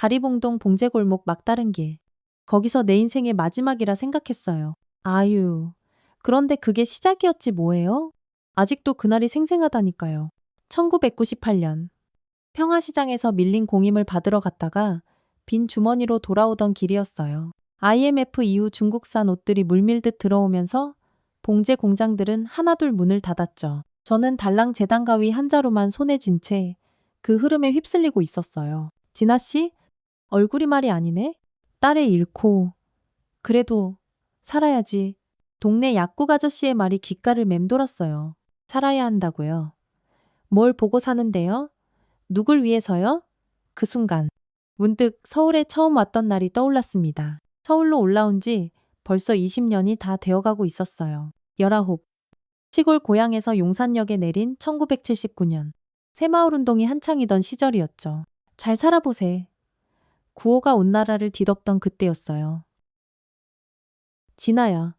가리봉동 봉제골목 막다른 길. 거기서 내 인생의 마지막이라 생각했어요. 아유. 그런데 그게 시작이었지 뭐예요? 아직도 그날이 생생하다니까요. 1998년. 평화시장에서 밀린 공임을 받으러 갔다가 빈 주머니로 돌아오던 길이었어요. IMF 이후 중국산 옷들이 물밀듯 들어오면서 봉제 공장들은 하나둘 문을 닫았죠. 저는 달랑 재단 가위 한 자루만 손에 쥔 채 그 흐름에 휩쓸리고 있었어요. 진아 씨? 얼굴이 말이 아니네? 딸을 잃고 그래도 살아야지. 동네 약국 아저씨의 말이 귓가를 맴돌았어요. 살아야 한다고요. 뭘 보고 사는데요? 누굴 위해서요? 그 순간 문득 서울에 처음 왔던 날이 떠올랐습니다. 서울로 올라온 지 벌써 20년이 다 되어가고 있었어요. 19. 시골 고향에서 용산역에 내린 1979년. 새마을운동이 한창이던 시절이었죠. 잘 살아보세. 구호가 온 나라를 뒤덮던 그때였어요. 진아야,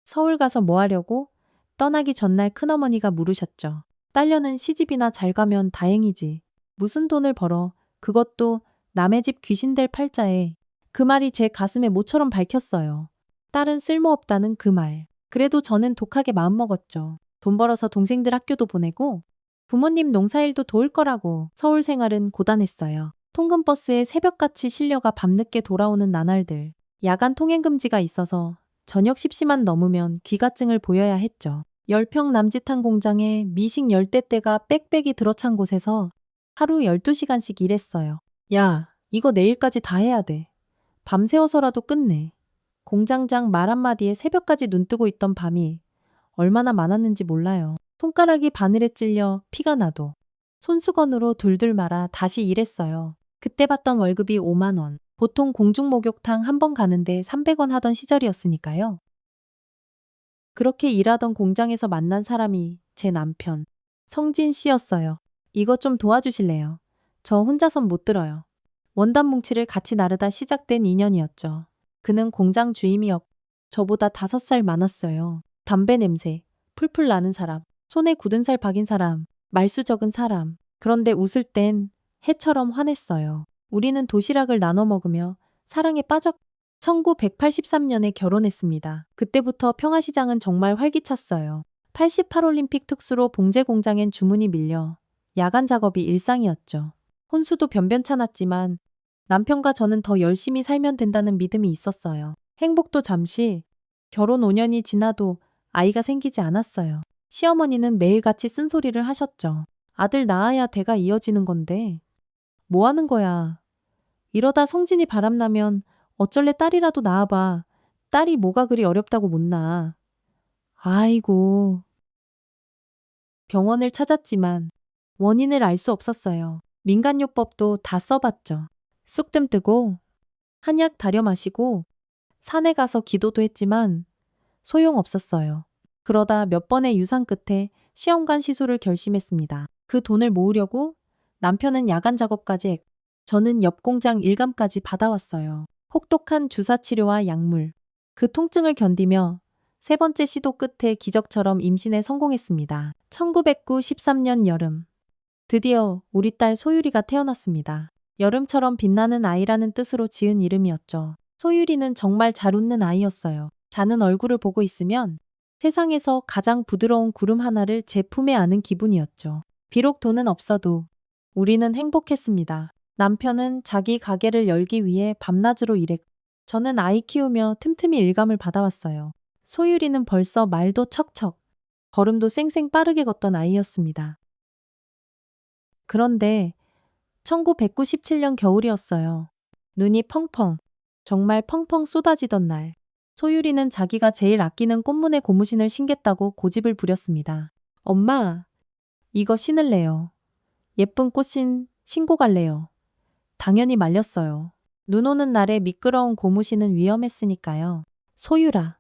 서울 가서 뭐 하려고? 떠나기 전날 큰어머니가 물으셨죠. 딸려는 시집이나 잘 가면 다행이지. 무슨 돈을 벌어. 그것도 남의 집 귀신들 팔자에. 그 말이 제 가슴에 모처럼 밝혔어요. 딸은 쓸모없다는 그 말. 그래도 저는 독하게 마음먹었죠. 돈 벌어서 동생들 학교도 보내고 부모님 농사일도 도울 거라고. 서울 생활은 고단했어요. 통근버스에 새벽같이 실려가 밤늦게 돌아오는 나날들. 야간 통행금지가 있어서 저녁 10시만 넘으면 귀가증을 보여야 했죠. 10평 남짓한 공장에 미식 열대대가 빽빽이 들어찬 곳에서 하루 12시간씩 일했어요. 야, 이거 내일까지 다 해야 돼. 밤새워서라도 끝내. 공장장 말 한마디에 새벽까지 눈뜨고 있던 밤이 얼마나 많았는지 몰라요. 손가락이 바늘에 찔려 피가 나도 손수건으로 둘둘 말아 다시 일했어요. 그때 받던 월급이 5만 원. 보통 공중목욕탕 한 번 가는데 300원 하던 시절이었으니까요. 그렇게 일하던 공장에서 만난 사람이 제 남편, 성진 씨였어요. 이것 좀 도와주실래요? 저 혼자선 못 들어요. 원단 뭉치를 같이 나르다 시작된 인연이었죠. 그는 공장 주임이었고 저보다 5살 많았어요. 담배 냄새, 풀풀 나는 사람, 손에 굳은 살 박인 사람, 말수 적은 사람. 그런데 웃을 땐 해처럼 환했어요. 우리는 도시락을 나눠 먹으며 사랑에 빠졌 1983년에 결혼했습니다. 그때부터 평화시장은 정말 활기찼어요. 88올림픽 특수로 봉제 공장엔 주문이 밀려 야간 작업이 일상이었죠. 혼수도 변변찮았지만 남편과 저는 더 열심히 살면 된다는 믿음이 있었어요. 행복도 잠시, 결혼 5년이 지나도 아이가 생기지 않았어요. 시어머니는 매일같이 쓴소리를 하셨죠. 아들 낳아야 대가 이어지는 건데 뭐 하는 거야. 이러다 성진이 바람나면 어쩔래 딸이라도 낳아봐. 딸이 뭐가 그리 어렵다고 못 낳아. 아이고. 병원을 찾았지만 원인을 알 수 없었어요. 민간요법도 다 써봤죠. 쑥뜸 뜨고 한약 다려 마시고 산에 가서 기도도 했지만 소용없었어요. 그러다 몇 번의 유산 끝에 시험관 시술을 결심했습니다. 그 돈을 모으려고 남편은 야간 작업까지 했고 저는 옆 공장 일감까지 받아왔어요. 혹독한 주사 치료와 약물. 그 통증을 견디며 세 번째 시도 끝에 기적처럼 임신에 성공했습니다. 1993년 여름. 드디어 우리 딸 소율이가 태어났습니다. 여름처럼 빛나는 아이라는 뜻으로 지은 이름이었죠. 소율이는 정말 잘 웃는 아이였어요. 자는 얼굴을 보고 있으면 세상에서 가장 부드러운 구름 하나를 제 품에 안은 기분이었죠. 비록 돈은 없어도 우리는 행복했습니다. 남편은 자기 가게를 열기 위해 밤낮으로 일했고 저는 아이 키우며 틈틈이 일감을 받아왔어요. 소율이는 벌써 말도 척척, 걸음도 쌩쌩 빠르게 걷던 아이였습니다. 그런데 1997년 겨울이었어요. 눈이 펑펑, 정말 펑펑 쏟아지던 날. 소율이는 자기가 제일 아끼는 꽃무늬 고무신을 신겠다고 고집을 부렸습니다. 엄마, 이거 신을래요. 예쁜 꽃신 신고 갈래요. 당연히 말렸어요. 눈 오는 날에 미끄러운 고무신은 위험했으니까요. 소율아,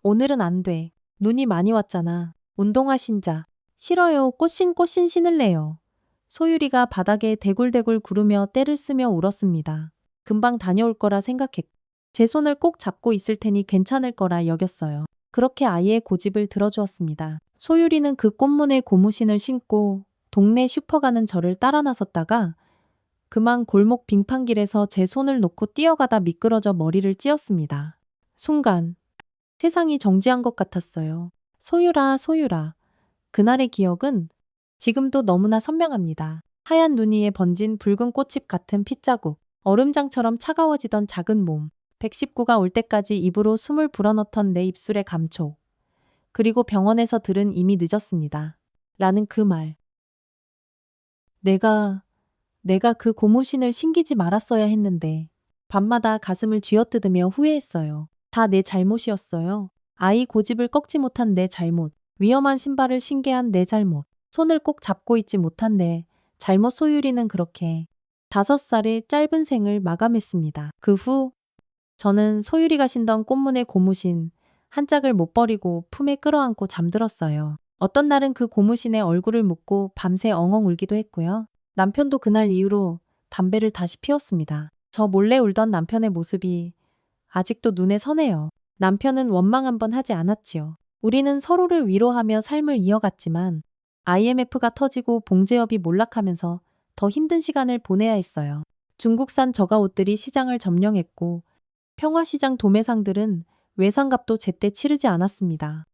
오늘은 안 돼. 눈이 많이 왔잖아. 운동화 신자. 싫어요. 꽃신 신을래요. 소율이가 바닥에 대굴대굴 구르며 떼를 쓰며 울었습니다. 금방 다녀올 거라 생각했고 제 손을 꼭 잡고 있을 테니 괜찮을 거라 여겼어요. 그렇게 아이의 고집을 들어주었습니다. 소율이는 그 꽃무늬 고무신을 신고 동네 슈퍼 가는 저를 따라 나섰다가 그만 골목 빙판길에서 제 손을 놓고 뛰어가다 미끄러져 머리를 찧었습니다. 순간 세상이 정지한 것 같았어요. 소유라, 소유라. 그날의 기억은 지금도 너무나 선명합니다. 하얀 눈 위에 번진 붉은 꽃잎 같은 핏자국, 얼음장처럼 차가워지던 작은 몸, 119가 올 때까지 입으로 숨을 불어넣던 내 입술의 감촉, 그리고 병원에서 들은 이미 늦었습니다. 라는 그 말. 내가 그 고무신을 신기지 말았어야 했는데 밤마다 가슴을 쥐어뜯으며 후회했어요. 다 내 잘못이었어요. 아이 고집을 꺾지 못한 내 잘못, 위험한 신발을 신게 한 내 잘못, 손을 꼭 잡고 있지 못한 내 잘못. 소유리는 그렇게 5살의 짧은 생을 마감했습니다. 그 후 저는 소유리가 신던 꽃무늬 고무신 한 짝을 못 버리고 품에 끌어안고 잠들었어요. 어떤 날은 그 고무신에 얼굴을 묻고 밤새 엉엉 울기도 했고요. 남편도 그날 이후로 담배를 다시 피웠습니다. 저 몰래 울던 남편의 모습이 아직도 눈에 선해요. 남편은 원망 한 번 하지 않았지요. 우리는 서로를 위로하며 삶을 이어갔지만 IMF가 터지고 봉제업이 몰락하면서 더 힘든 시간을 보내야 했어요. 중국산 저가 옷들이 시장을 점령했고 평화시장 도매상들은 외상값도 제때 치르지 않았습니다.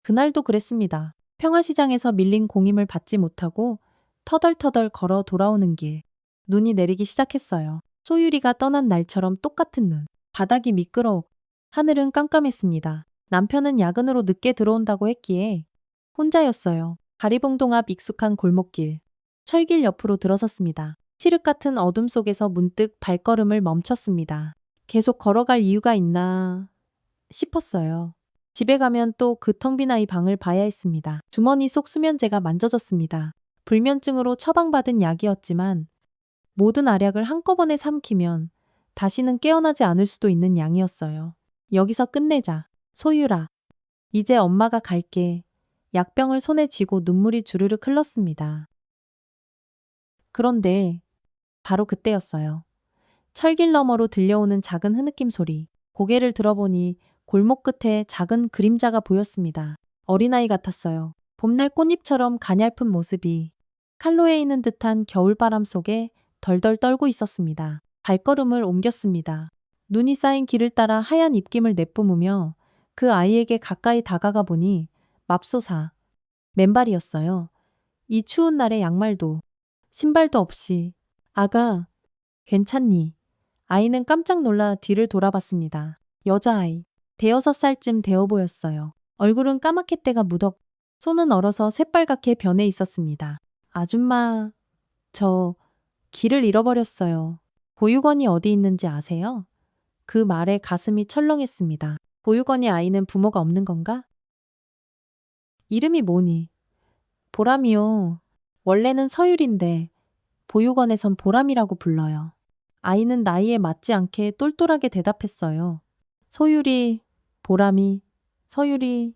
그날도 그랬습니다. 평화시장에서 밀린 공임을 받지 못하고 터덜터덜 걸어 돌아오는 길. 눈이 내리기 시작했어요. 소유리가 떠난 날처럼 똑같은 눈. 바닥이 미끄러워 하늘은 깜깜했습니다. 남편은 야근으로 늦게 들어온다고 했기에 혼자였어요. 가리봉동 앞 익숙한 골목길. 철길 옆으로 들어섰습니다. 칠흑 같은 어둠 속에서 문득 발걸음을 멈췄습니다. 계속 걸어갈 이유가 있나 싶었어요. 집에 가면 또 그 텅 빈 아이 방을 봐야 했습니다. 주머니 속 수면제가 만져졌습니다. 불면증으로 처방받은 약이었지만 모든 알약을 한꺼번에 삼키면 다시는 깨어나지 않을 수도 있는 양이었어요. 여기서 끝내자. 소유라. 이제 엄마가 갈게. 약병을 손에 쥐고 눈물이 주르륵 흘렀습니다. 그런데 바로 그때였어요. 철길 너머로 들려오는 작은 흐느낌 소리. 고개를 들어보니 골목 끝에 작은 그림자가 보였습니다. 어린아이 같았어요. 봄날 꽃잎처럼 가냘픈 모습이 칼로에 있는 듯한 겨울바람 속에 덜덜 떨고 있었습니다. 발걸음을 옮겼습니다. 눈이 쌓인 길을 따라 하얀 입김을 내뿜으며 그 아이에게 가까이 다가가 보니 맙소사 맨발이었어요. 이 추운 날에 양말도 신발도 없이. 아가, 괜찮니? 아이는 깜짝 놀라 뒤를 돌아봤습니다. 여자아이, 5살쯤 되어 보였어요. 얼굴은 까맣게 때가 묻었고 손은 얼어서 새빨갛게 변해 있었습니다. 아줌마, 저 길을 잃어버렸어요. 보육원이 어디 있는지 아세요? 그 말에 가슴이 철렁했습니다. 보육원이 아이는 부모가 없는 건가? 이름이 뭐니? 보람이요. 원래는 서율인데 보육원에선 보람이라고 불러요. 아이는 나이에 맞지 않게 똘똘하게 대답했어요. 소율이, 보람이, 서율이.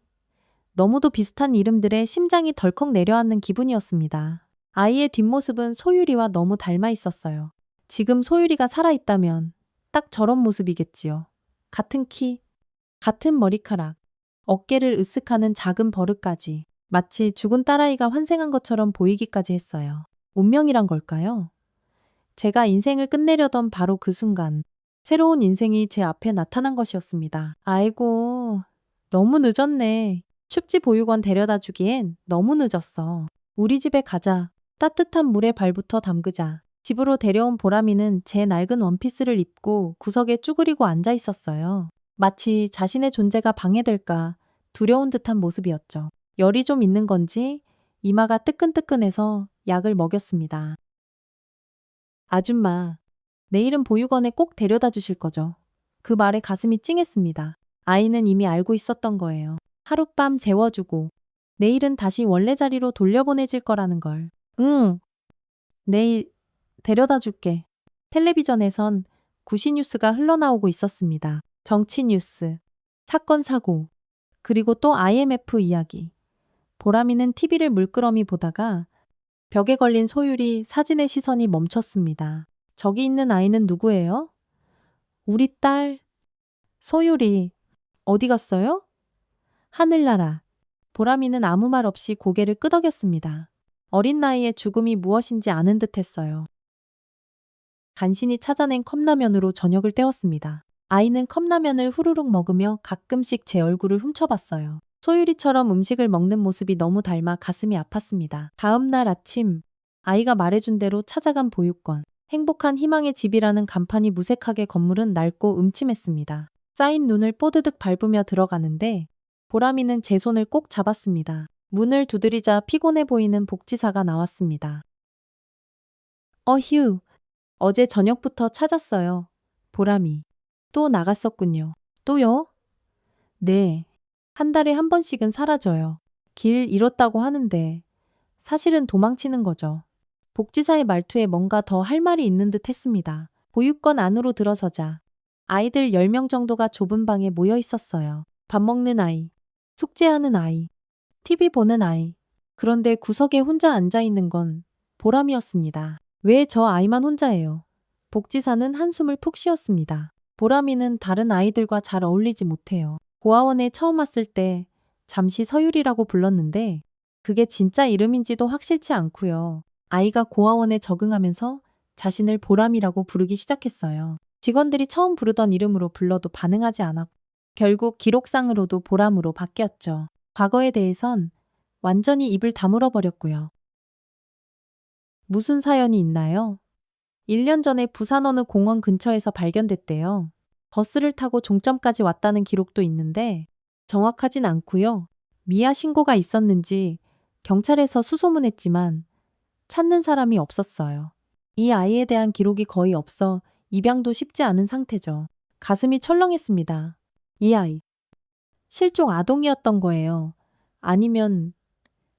너무도 비슷한 이름들에 심장이 덜컥 내려앉는 기분이었습니다. 아이의 뒷모습은 소율이와 너무 닮아 있었어요. 지금 소율이가 살아있다면 딱 저런 모습이겠지요. 같은 키, 같은 머리카락, 어깨를 으쓱하는 작은 버릇까지 마치 죽은 딸아이가 환생한 것처럼 보이기까지 했어요. 운명이란 걸까요? 제가 인생을 끝내려던 바로 그 순간 새로운 인생이 제 앞에 나타난 것이었습니다. 아이고, 너무 늦었네. 춥지 보육원 데려다 주기엔 너무 늦었어. 우리 집에 가자. 따뜻한 물에 발부터 담그자. 집으로 데려온 보람이는 제 낡은 원피스를 입고 구석에 쭈그리고 앉아 있었어요. 마치 자신의 존재가 방해될까 두려운 듯한 모습이었죠. 열이 좀 있는 건지 이마가 뜨끈뜨끈해서 약을 먹였습니다. 아줌마, 내일은 보육원에 꼭 데려다 주실 거죠? 그 말에 가슴이 찡했습니다. 아이는 이미 알고 있었던 거예요. 하룻밤 재워주고 내일은 다시 원래 자리로 돌려보내질 거라는 걸. 응, 내일 데려다 줄게. 텔레비전에선 구시 뉴스가 흘러나오고 있었습니다. 정치 뉴스, 사건 사고, 그리고 또 IMF 이야기. 보람이는 TV를 물끄러미 보다가 벽에 걸린 소율이 사진의 시선이 멈췄습니다. 저기 있는 아이는 누구예요? 우리 딸, 소율이. 어디 갔어요? 하늘나라. 보람이는 아무 말 없이 고개를 끄덕였습니다. 어린 나이에 죽음이 무엇인지 아는 듯 했어요. 간신히 찾아낸 컵라면으로 저녁을 때웠습니다. 아이는 컵라면을 후루룩 먹으며 가끔씩 제 얼굴을 훔쳐봤어요. 소율이처럼 음식을 먹는 모습이 너무 닮아 가슴이 아팠습니다. 다음 날 아침, 아이가 말해준 대로 찾아간 보육원. 행복한 희망의 집이라는 간판이 무색하게 건물은 낡고 음침했습니다. 쌓인 눈을 뽀드득 밟으며 들어가는데 보람이는 제 손을 꼭 잡았습니다. 문을 두드리자 피곤해 보이는 복지사가 나왔습니다. 휴. 어제 저녁부터 찾았어요. 보람이. 또 나갔었군요. 또요? 네. 한 달에 한 번씩은 사라져요. 길 잃었다고 하는데 사실은 도망치는 거죠. 복지사의 말투에 뭔가 더 할 말이 있는 듯 했습니다. 보육원 안으로 들어서자 아이들 10명 정도가 좁은 방에 모여 있었어요. 밥 먹는 아이, 숙제하는 아이, TV 보는 아이. 그런데 구석에 혼자 앉아 있는 건 보람이었습니다. 왜 저 아이만 혼자예요? 복지사는 한숨을 푹 쉬었습니다. 보람이는 다른 아이들과 잘 어울리지 못해요. 고아원에 처음 왔을 때 잠시 서율이라고 불렀는데 그게 진짜 이름인지도 확실치 않고요. 아이가 고아원에 적응하면서 자신을 보람이라고 부르기 시작했어요. 직원들이 처음 부르던 이름으로 불러도 반응하지 않았고 결국 기록상으로도 보람으로 바뀌었죠. 과거에 대해선 완전히 입을 다물어 버렸고요. 무슨 사연이 있나요? 1년 전에 부산 어느 공원 근처에서 발견됐대요. 버스를 타고 종점까지 왔다는 기록도 있는데 정확하진 않고요. 미아 신고가 있었는지 경찰에서 수소문했지만 찾는 사람이 없었어요. 이 아이에 대한 기록이 거의 없어 입양도 쉽지 않은 상태죠. 가슴이 철렁했습니다. 이 아이, 실종 아동이었던 거예요. 아니면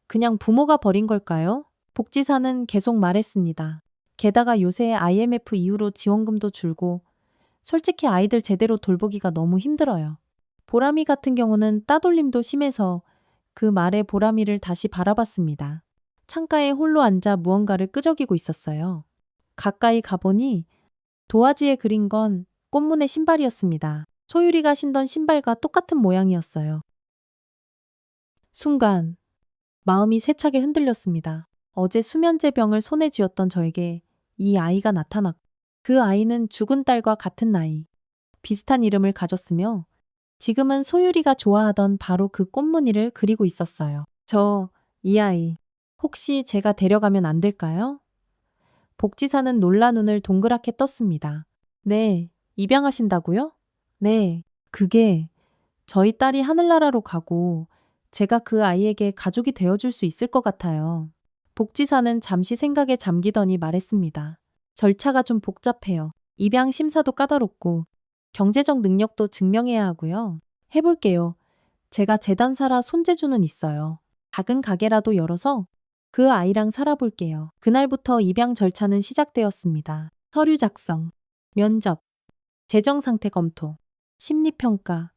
그냥 부모가 버린 걸까요? 복지사는 계속 말했습니다. 게다가 요새 IMF 이후로 지원금도 줄고 솔직히 아이들 제대로 돌보기가 너무 힘들어요. 보람이 같은 경우는 따돌림도 심해서 그 말에 보람이를 다시 바라봤습니다. 창가에 홀로 앉아 무언가를 끄적이고 있었어요. 가까이 가보니 도화지에 그린 건 꽃무늬 신발이었습니다. 소율이가 신던 신발과 똑같은 모양이었어요. 순간 마음이 세차게 흔들렸습니다. 어제 수면제 병을 손에 쥐었던 저에게 이 아이가 나타났고 그 아이는 죽은 딸과 같은 나이, 비슷한 이름을 가졌으며 지금은 소율이가 좋아하던 바로 그 꽃무늬를 그리고 있었어요. 이 아이, 혹시 제가 데려가면 안 될까요? 복지사는 놀라 눈을 동그랗게 떴습니다. 네, 입양하신다고요? 네, 그게 저희 딸이 하늘나라로 가고 제가 그 아이에게 가족이 되어줄 수 있을 것 같아요. 복지사는 잠시 생각에 잠기더니 말했습니다. 절차가 좀 복잡해요. 입양 심사도 까다롭고 경제적 능력도 증명해야 하고요. 해볼게요. 제가 재단사라 손재주는 있어요. 작은 가게라도 열어서 그 아이랑 살아볼게요. 그날부터 입양 절차는 시작되었습니다. 서류 작성, 면접, 재정 상태 검토, 심리평가.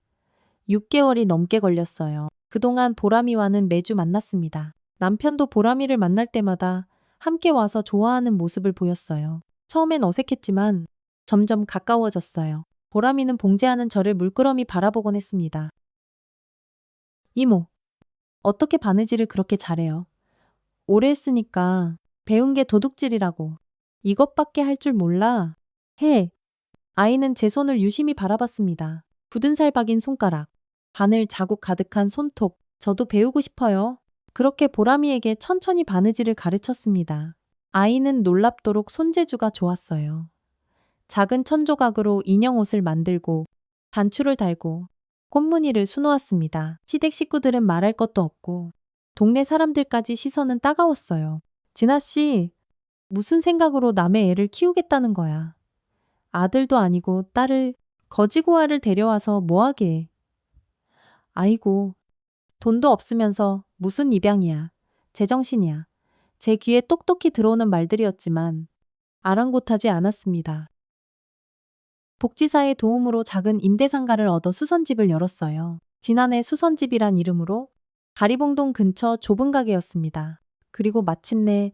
6개월이 넘게 걸렸어요. 그동안 보람이와는 매주 만났습니다. 남편도 보람이를 만날 때마다 함께 와서 좋아하는 모습을 보였어요. 처음엔 어색했지만 점점 가까워졌어요. 보람이는 봉제하는 저를 물끄러미 바라보곤 했습니다. 이모, 어떻게 바느질을 그렇게 잘해요? 오래 했으니까 배운 게 도둑질이라고. 이것밖에 할 줄 몰라. 해. 아이는 제 손을 유심히 바라봤습니다. 굳은 살 박인 손가락, 바늘 자국 가득한 손톱. 저도 배우고 싶어요. 그렇게 보람이에게 천천히 바느질을 가르쳤습니다. 아이는 놀랍도록 손재주가 좋았어요. 작은 천조각으로 인형 옷을 만들고 단추를 달고 꽃무늬를 수놓았습니다. 시댁 식구들은 말할 것도 없고 동네 사람들까지 시선은 따가웠어요. 진아 씨, 무슨 생각으로 남의 애를 키우겠다는 거야. 아들도 아니고 딸을 거지고아를 데려와서 뭐하게. 아이고, 돈도 없으면서 무슨 입양이야. 제정신이야. 제 귀에 똑똑히 들어오는 말들이었지만 아랑곳하지 않았습니다. 복지사의 도움으로 작은 임대상가를 얻어 수선집을 열었어요. 지난해 수선집이란 이름으로 가리봉동 근처 좁은 가게였습니다. 그리고 마침내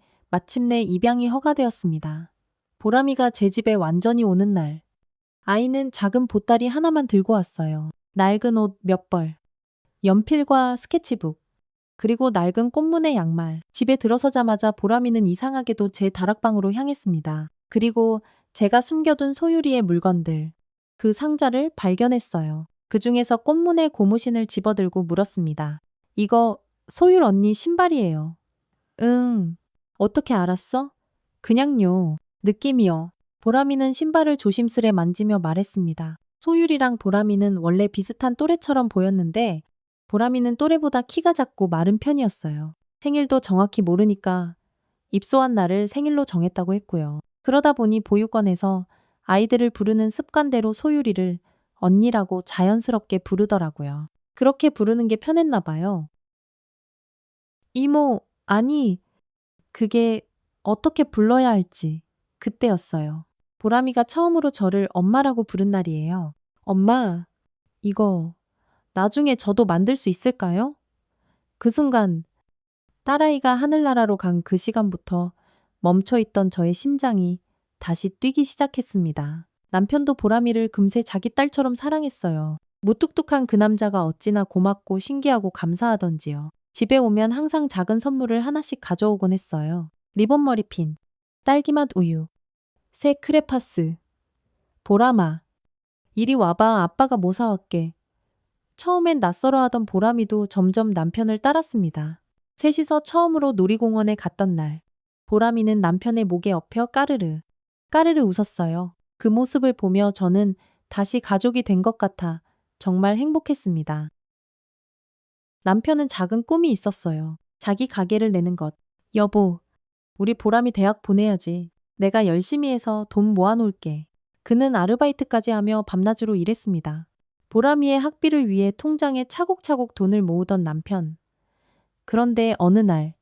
입양이 허가되었습니다. 보람이가 제 집에 완전히 오는 날, 아이는 작은 보따리 하나만 들고 왔어요. 낡은 옷 몇 벌, 연필과 스케치북, 그리고 낡은 꽃무늬 양말. 집에 들어서자마자 보람이는 이상하게도 제 다락방으로 향했습니다. 그리고 제가 숨겨둔 소유리의 물건들, 그 상자를 발견했어요. 그 중에서 꽃무늬 고무신을 집어들고 물었습니다. 이거 소율 언니 신발이에요. 응. 어떻게 알았어? 그냥요. 느낌이요. 보람이는 신발을 조심스레 만지며 말했습니다. 소율이랑 보람이는 원래 비슷한 또래처럼 보였는데 보람이는 또래보다 키가 작고 마른 편이었어요. 생일도 정확히 모르니까 입소한 날을 생일로 정했다고 했고요. 그러다 보니 보육원에서 아이들을 부르는 습관대로 소율이를 언니라고 자연스럽게 부르더라고요. 그렇게 부르는 게 편했나 봐요. 이모, 아니, 그게 어떻게 불러야 할지 그때였어요. 보람이가 처음으로 저를 엄마라고 부른 날이에요. 엄마, 이거 나중에 저도 만들 수 있을까요? 그 순간 딸아이가 하늘나라로 간 그 시간부터 멈춰있던 저의 심장이 다시 뛰기 시작했습니다. 남편도 보람이를 금세 자기 딸처럼 사랑했어요. 무뚝뚝한 그 남자가 어찌나 고맙고 신기하고 감사하던지요. 집에 오면 항상 작은 선물을 하나씩 가져오곤 했어요. 리본 머리핀, 딸기맛 우유, 새 크레파스, 보람아, 이리 와봐 아빠가 뭐 사왔게. 처음엔 낯설어하던 보람이도 점점 남편을 따랐습니다. 셋이서 처음으로 놀이공원에 갔던 날, 보람이는 남편의 목에 엎여 까르르, 까르르 웃었어요. 그 모습을 보며 저는 다시 가족이 된 것 같아 정말 행복했습니다. 남편은 작은 꿈이 있었어요. 자기 가게를 내는 것. 여보, 우리 보람이 대학 보내야지. 내가 열심히 해서 돈 모아놓을게. 그는 아르바이트까지 하며 밤낮으로 일했습니다. 보람이의 학비를 위해 통장에 차곡차곡 돈을 모으던 남편. 그런데 어느 날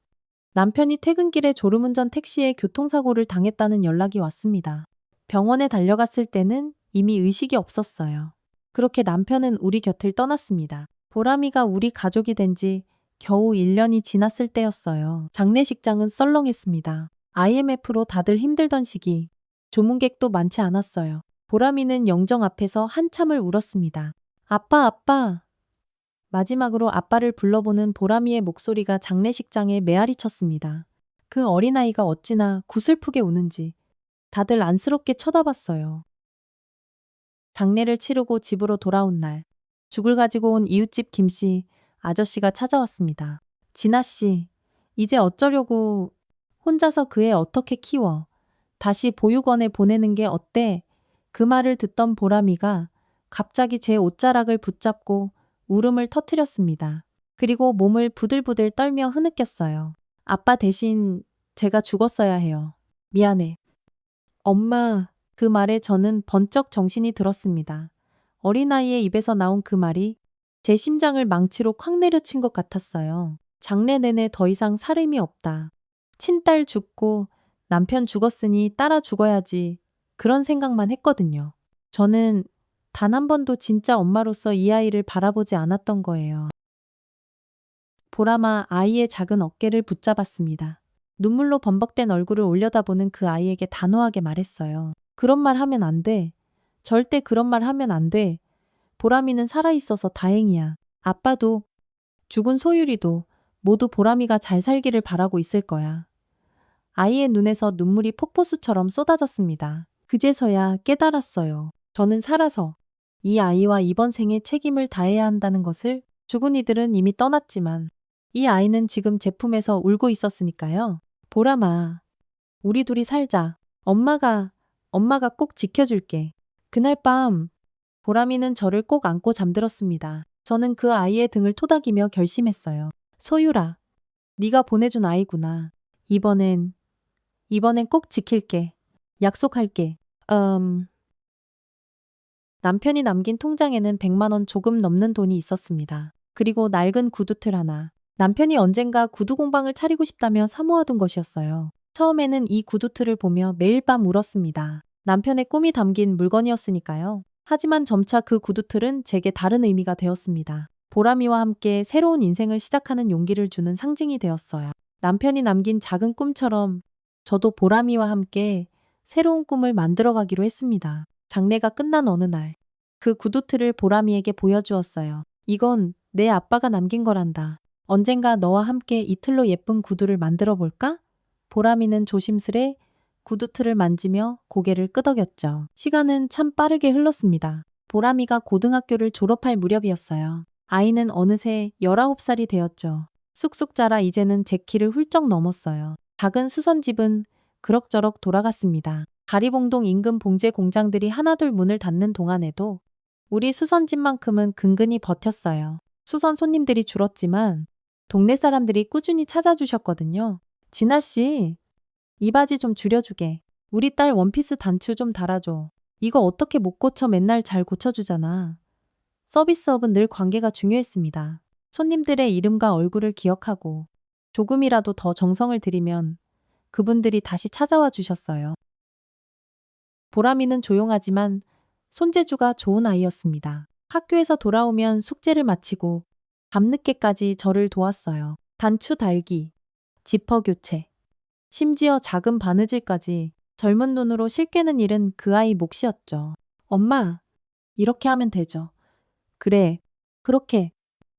남편이 퇴근길에 졸음운전 택시에 교통사고를 당했다는 연락이 왔습니다. 병원에 달려갔을 때는 이미 의식이 없었어요. 그렇게 남편은 우리 곁을 떠났습니다. 보람이가 우리 가족이 된 지 겨우 1년이 지났을 때였어요. 장례식장은 썰렁했습니다. IMF로 다들 힘들던 시기. 조문객도 많지 않았어요. 보람이는 영정 앞에서 한참을 울었습니다. 아빠, 아빠. 마지막으로 아빠를 불러보는 보람이의 목소리가 장례식장에 메아리 쳤습니다. 그 어린아이가 어찌나 구슬프게 우는지 다들 안쓰럽게 쳐다봤어요. 장례를 치르고 집으로 돌아온 날, 죽을 가지고 온 이웃집 김씨 아저씨가 찾아왔습니다. 진아씨, 이제 어쩌려고 혼자서 그 애 어떻게 키워? 다시 보육원에 보내는 게 어때? 그 말을 듣던 보람이가 갑자기 제 옷자락을 붙잡고 울음을 터뜨렸습니다. 그리고 몸을 부들부들 떨며 흐느꼈어요. 아빠 대신 제가 죽었어야 해요. 미안해. 엄마, 그 말에 저는 번쩍 정신이 들었습니다. 어린아이의 입에서 나온 그 말이 제 심장을 망치로 콱 내려친 것 같았어요. 장래 내내 더 이상 살림이 없다. 친딸 죽고 남편 죽었으니 따라 죽어야지. 그런 생각만 했거든요. 저는 단 한 번도 진짜 엄마로서 이 아이를 바라보지 않았던 거예요. 보람아 아이의 작은 어깨를 붙잡았습니다. 눈물로 범벅된 얼굴을 올려다보는 그 아이에게 단호하게 말했어요. 그런 말 하면 안 돼. 절대 그런 말 하면 안 돼. 보람이는 살아있어서 다행이야. 아빠도 죽은 소율이도 모두 보람이가 잘 살기를 바라고 있을 거야. 아이의 눈에서 눈물이 폭포수처럼 쏟아졌습니다. 그제서야 깨달았어요. 저는 살아서 이 아이와 이번 생에 책임을 다해야 한다는 것을. 죽은 이들은 이미 떠났지만 이 아이는 지금 제 품에서 울고 있었으니까요. 보람아, 우리 둘이 살자. 엄마가 꼭 지켜줄게. 그날 밤 보람이는 저를 꼭 안고 잠들었습니다. 저는 그 아이의 등을 토닥이며 결심했어요. 소율아, 네가 보내준 아이구나. 이번엔 꼭 지킬게. 약속할게. 남편이 남긴 통장에는 100만 원 조금 넘는 돈이 있었습니다. 그리고 낡은 구두틀 하나. 남편이 언젠가 구두 공방을 차리고 싶다며 사모아둔 것이었어요. 처음에는 이 구두틀을 보며 매일 밤 울었습니다. 남편의 꿈이 담긴 물건이었으니까요. 하지만 점차 그 구두틀은 제게 다른 의미가 되었습니다. 보람이와 함께 새로운 인생을 시작하는 용기를 주는 상징이 되었어요. 남편이 남긴 작은 꿈처럼 저도 보람이와 함께 새로운 꿈을 만들어가기로 했습니다. 장례가 끝난 어느 날, 그 구두틀을 보람이에게 보여주었어요. 이건 내 아빠가 남긴 거란다. 언젠가 너와 함께 이 틀로 예쁜 구두를 만들어 볼까? 보람이는 조심스레 구두틀을 만지며 고개를 끄덕였죠. 시간은 참 빠르게 흘렀습니다. 보람이가 고등학교를 졸업할 무렵이었어요. 아이는 어느새 19살이 되었죠. 쑥쑥 자라 이제는 제 키를 훌쩍 넘었어요. 작은 수선집은 그럭저럭 돌아갔습니다. 가리봉동 인근 봉제 공장들이 하나둘 문을 닫는 동안에도 우리 수선집만큼은 근근히 버텼어요. 수선 손님들이 줄었지만 동네 사람들이 꾸준히 찾아주셨거든요. 진아 씨, 이 바지 좀 줄여주게. 우리 딸 원피스 단추 좀 달아줘. 이거 어떻게 못 고쳐 맨날 잘 고쳐주잖아. 서비스업은 늘 관계가 중요했습니다. 손님들의 이름과 얼굴을 기억하고 조금이라도 더 정성을 들이면 그분들이 다시 찾아와 주셨어요. 보람이는 조용하지만 손재주가 좋은 아이였습니다. 학교에서 돌아오면 숙제를 마치고 밤늦게까지 저를 도왔어요. 단추 달기, 지퍼 교체, 심지어 작은 바느질까지 젊은 눈으로 실꿰는 일은 그 아이 몫이었죠. 엄마, 이렇게 하면 되죠. 그래, 그렇게.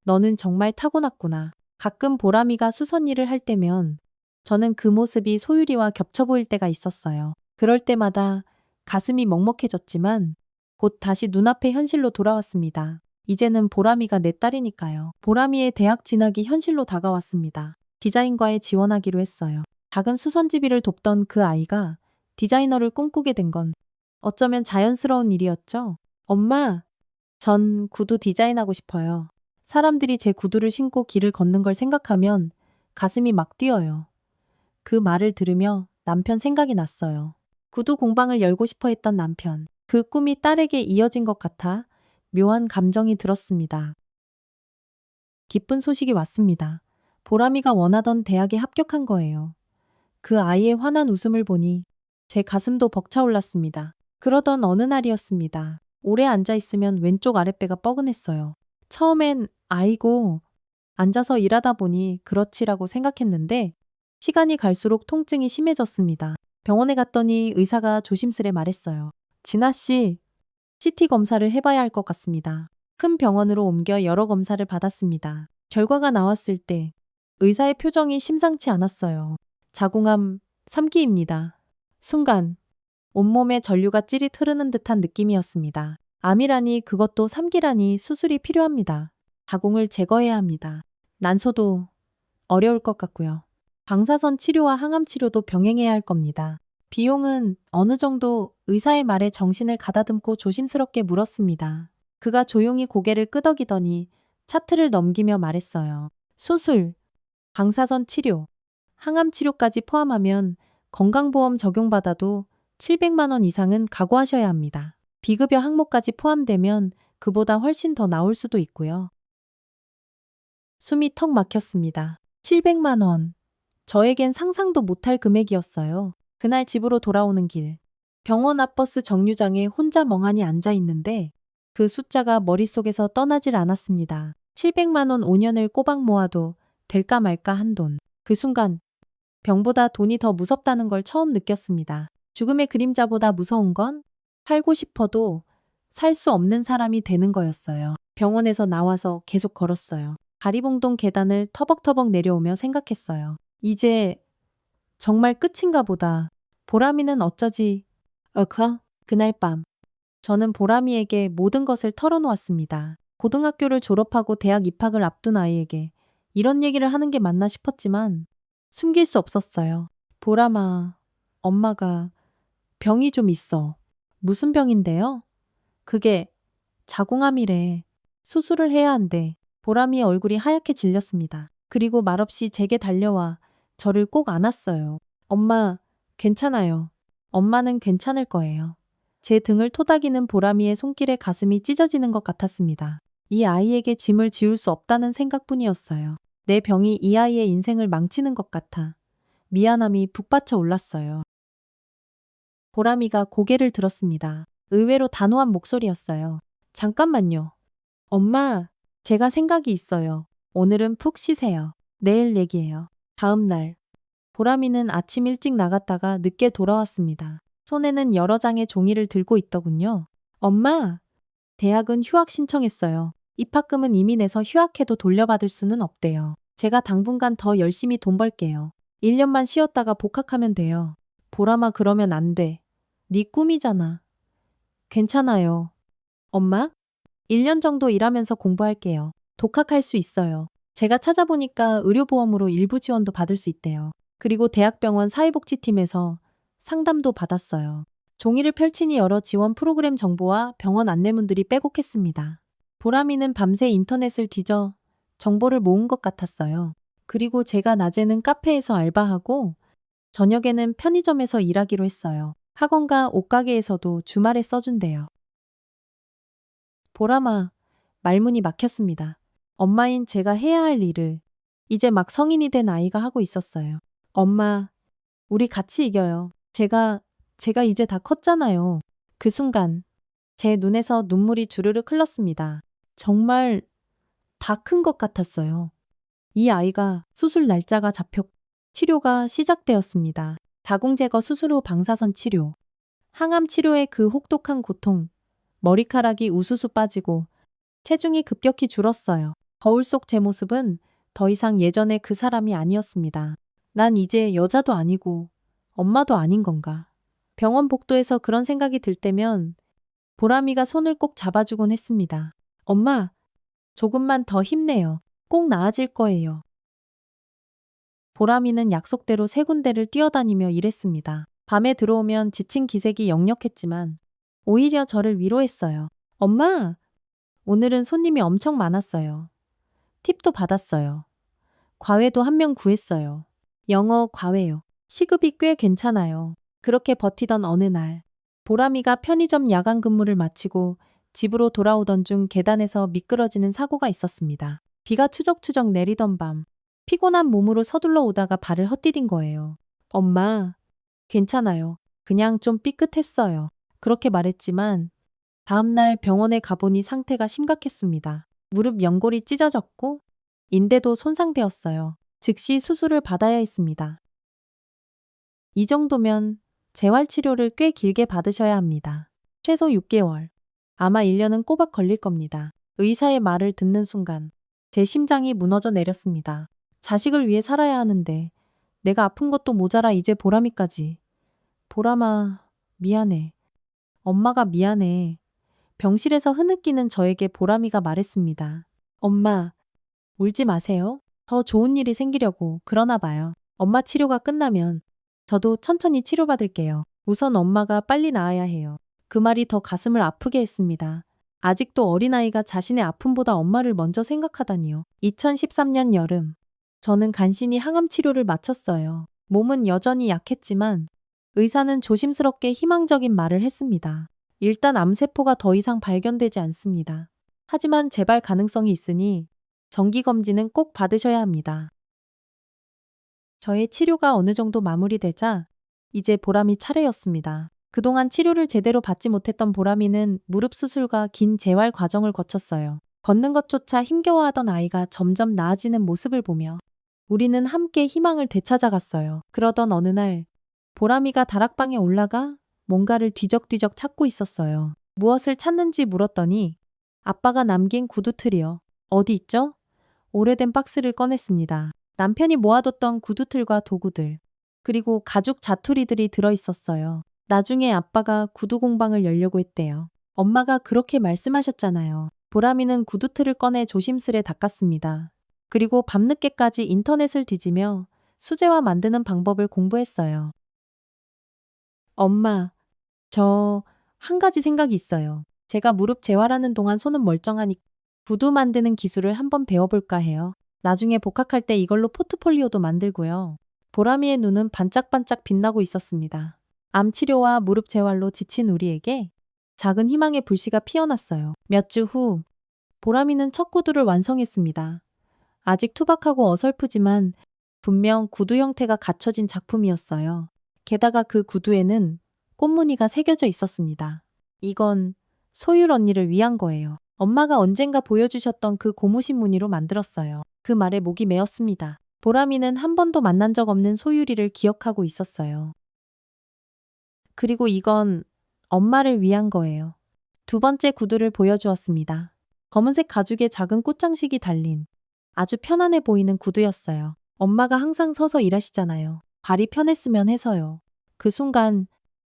너는 정말 타고났구나. 가끔 보람이가 수선 일을 할 때면 저는 그 모습이 소율이와 겹쳐 보일 때가 있었어요. 그럴 때마다 가슴이 먹먹해졌지만 곧 다시 눈앞의 현실로 돌아왔습니다. 이제는 보람이가 내 딸이니까요. 보람이의 대학 진학이 현실로 다가왔습니다. 디자인과에 지원하기로 했어요. 작은 수선지비를 돕던 그 아이가 디자이너를 꿈꾸게 된 건 어쩌면 자연스러운 일이었죠. 엄마, 전 구두 디자인하고 싶어요. 사람들이 제 구두를 신고 길을 걷는 걸 생각하면 가슴이 막 뛰어요. 그 말을 들으며 남편 생각이 났어요. 구두 공방을 열고 싶어 했던 남편. 그 꿈이 딸에게 이어진 것 같아 묘한 감정이 들었습니다. 기쁜 소식이 왔습니다. 보람이가 원하던 대학에 합격한 거예요. 그 아이의 환한 웃음을 보니 제 가슴도 벅차올랐습니다. 그러던 어느 날이었습니다. 오래 앉아 있으면 왼쪽 아랫배가 뻐근했어요. 처음엔 아이고 앉아서 일하다 보니 그렇지라고 생각했는데 시간이 갈수록 통증이 심해졌습니다. 병원에 갔더니 의사가 조심스레 말했어요. 진아 씨, CT 검사를 해봐야 할 것 같습니다. 큰 병원으로 옮겨 여러 검사를 받았습니다. 결과가 나왔을 때 의사의 표정이 심상치 않았어요. 자궁암 3기입니다. 순간 온몸에 전류가 찌릿 흐르는 듯한 느낌이었습니다. 암이라니 그것도 3기라니 수술이 필요합니다. 자궁을 제거해야 합니다. 난소도 어려울 것 같고요. 방사선 치료와 항암 치료도 병행해야 할 겁니다. 비용은 어느 정도 의사의 말에 정신을 가다듬고 조심스럽게 물었습니다. 그가 조용히 고개를 끄덕이더니 차트를 넘기며 말했어요. 수술, 방사선 치료, 항암 치료까지 포함하면 건강보험 적용받아도 700만 원 이상은 각오하셔야 합니다. 비급여 항목까지 포함되면 그보다 훨씬 더 나올 수도 있고요. 숨이 턱 막혔습니다. 700만 원. 저에겐 상상도 못할 금액이었어요. 그날 집으로 돌아오는 길. 병원 앞 버스 정류장에 혼자 멍하니 앉아 있는데 그 숫자가 머릿속에서 떠나질 않았습니다. 700만 원 5년을 꼬박 모아도 될까 말까 한 돈. 그 순간 병보다 돈이 더 무섭다는 걸 처음 느꼈습니다. 죽음의 그림자보다 무서운 건 살고 싶어도 살 수 없는 사람이 되는 거였어요. 병원에서 나와서 계속 걸었어요. 가리봉동 계단을 터벅터벅 내려오며 생각했어요. 이제 정말 끝인가 보다. 보람이는 어쩌지? 그날 밤 저는 보람이에게 모든 것을 털어놓았습니다. 고등학교를 졸업하고 대학 입학을 앞둔 아이에게 이런 얘기를 하는 게 맞나 싶었지만 숨길 수 없었어요. 보람아, 엄마가 병이 좀 있어. 무슨 병인데요? 그게 자궁암이래. 수술을 해야 한대. 보람이의 얼굴이 하얗게 질렸습니다. 그리고 말없이 제게 달려와 저를 꼭 안았어요. 엄마, 괜찮아요. 엄마는 괜찮을 거예요. 제 등을 토닥이는 보람이의 손길에 가슴이 찢어지는 것 같았습니다. 이 아이에게 짐을 지울 수 없다는 생각뿐이었어요. 내 병이 이 아이의 인생을 망치는 것 같아 미안함이 북받쳐 올랐어요. 보람이가 고개를 들었습니다. 의외로 단호한 목소리였어요. 잠깐만요. 엄마, 제가 생각이 있어요. 오늘은 푹 쉬세요. 내일 얘기해요. 다음 날. 보람이는 아침 일찍 나갔다가 늦게 돌아왔습니다. 손에는 여러 장의 종이를 들고 있더군요. 엄마, 대학은 휴학 신청했어요. 입학금은 이미 내서 휴학해도 돌려받을 수는 없대요. 제가 당분간 더 열심히 돈 벌게요. 1년만 쉬었다가 복학하면 돼요. 보람아, 그러면 안 돼. 네 꿈이잖아. 괜찮아요. 엄마? 1년 정도 일하면서 공부할게요. 독학할 수 있어요. 제가 찾아보니까 의료보험으로 일부 지원도 받을 수 있대요. 그리고 대학병원 사회복지팀에서 상담도 받았어요. 종이를 펼치니 여러 지원 프로그램 정보와 병원 안내문들이 빼곡했습니다. 보람이는 밤새 인터넷을 뒤져 정보를 모은 것 같았어요. 그리고 제가 낮에는 카페에서 알바하고 저녁에는 편의점에서 일하기로 했어요. 학원과 옷가게에서도 주말에 써준대요. 보람아, 말문이 막혔습니다. 엄마인 제가 해야 할 일을 이제 막 성인이 된 아이가 하고 있었어요. 엄마, 우리 같이 이겨요. 제가 이제 다 컸잖아요. 그 순간 제 눈에서 눈물이 주르륵 흘렀습니다. 정말 다 큰 것 같았어요. 이 아이가 수술 날짜가 잡혔고 치료가 시작되었습니다. 자궁 제거 수술 후 방사선 치료, 항암 치료의 그 혹독한 고통, 머리카락이 우수수 빠지고 체중이 급격히 줄었어요. 거울 속 제 모습은 더 이상 예전의 그 사람이 아니었습니다. 난 이제 여자도 아니고 엄마도 아닌 건가. 병원 복도에서 그런 생각이 들 때면 보람이가 손을 꼭 잡아주곤 했습니다. 엄마, 조금만 더 힘내요. 꼭 나아질 거예요. 보람이는 약속대로 세 군데를 뛰어다니며 일했습니다. 밤에 들어오면 지친 기색이 역력했지만 오히려 저를 위로했어요. 엄마, 오늘은 손님이 엄청 많았어요. 팁도 받았어요. 과외도 한 명 구했어요. 영어 과외요. 시급이 꽤 괜찮아요. 그렇게 버티던 어느 날, 보람이가 편의점 야간 근무를 마치고 집으로 돌아오던 중 계단에서 미끄러지는 사고가 있었습니다. 비가 추적추적 내리던 밤, 피곤한 몸으로 서둘러 오다가 발을 헛디딘 거예요. 엄마, 괜찮아요. 그냥 좀 삐끗했어요. 그렇게 말했지만 다음날 병원에 가보니 상태가 심각했습니다. 무릎 연골이 찢어졌고 인대도 손상되었어요. 즉시 수술을 받아야 했습니다. 이 정도면 재활치료를 꽤 길게 받으셔야 합니다. 최소 6개월. 아마 1년은 꼬박 걸릴 겁니다. 의사의 말을 듣는 순간 제 심장이 무너져 내렸습니다. 자식을 위해 살아야 하는데 내가 아픈 것도 모자라 이제 보람이까지. 보람아, 미안해. 엄마가 미안해. 병실에서 흐느끼는 저에게 보람이가 말했습니다. 엄마, 울지 마세요. 더 좋은 일이 생기려고 그러나 봐요. 엄마 치료가 끝나면 저도 천천히 치료받을게요. 우선 엄마가 빨리 나아야 해요. 그 말이 더 가슴을 아프게 했습니다. 아직도 어린아이가 자신의 아픔보다 엄마를 먼저 생각하다니요. 2013년 여름, 저는 간신히 항암 치료를 마쳤어요. 몸은 여전히 약했지만 의사는 조심스럽게 희망적인 말을 했습니다. 일단 암세포가 더 이상 발견되지 않습니다. 하지만 재발 가능성이 있으니 정기검진은 꼭 받으셔야 합니다. 저의 치료가 어느 정도 마무리되자 이제 보람이 차례였습니다. 그동안 치료를 제대로 받지 못했던 보람이는 무릎 수술과 긴 재활 과정을 거쳤어요. 걷는 것조차 힘겨워하던 아이가 점점 나아지는 모습을 보며 우리는 함께 희망을 되찾아갔어요. 그러던 어느 날 보람이가 다락방에 올라가 뭔가를 뒤적뒤적 찾고 있었어요. 무엇을 찾는지 물었더니 아빠가 남긴 구두틀이요. 어디 있죠? 오래된 박스를 꺼냈습니다. 남편이 모아뒀던 구두틀과 도구들, 그리고 가죽 자투리들이 들어있었어요. 나중에 아빠가 구두 공방을 열려고 했대요. 엄마가 그렇게 말씀하셨잖아요. 보람이는 구두틀을 꺼내 조심스레 닦았습니다. 그리고 밤늦게까지 인터넷을 뒤지며 수제화 만드는 방법을 공부했어요. 엄마, 저 한 가지 생각이 있어요. 제가 무릎 재활하는 동안 손은 멀쩡하니 구두 만드는 기술을 한번 배워볼까 해요. 나중에 복학할 때 이걸로 포트폴리오도 만들고요. 보람이의 눈은 반짝반짝 빛나고 있었습니다. 암 치료와 무릎 재활로 지친 우리에게 작은 희망의 불씨가 피어났어요. 몇 주 후, 보람이는 첫 구두를 완성했습니다. 아직 투박하고 어설프지만 분명 구두 형태가 갖춰진 작품이었어요. 게다가 그 구두에는 꽃무늬가 새겨져 있었습니다. 이건 소율 언니를 위한 거예요. 엄마가 언젠가 보여주셨던 그 고무신 무늬로 만들었어요. 그 말에 목이 메었습니다. 보람이는 한 번도 만난 적 없는 소율이를 기억하고 있었어요. 그리고 이건 엄마를 위한 거예요. 두 번째 구두를 보여주었습니다. 검은색 가죽에 작은 꽃장식이 달린 아주 편안해 보이는 구두였어요. 엄마가 항상 서서 일하시잖아요. 발이 편했으면 해서요. 그 순간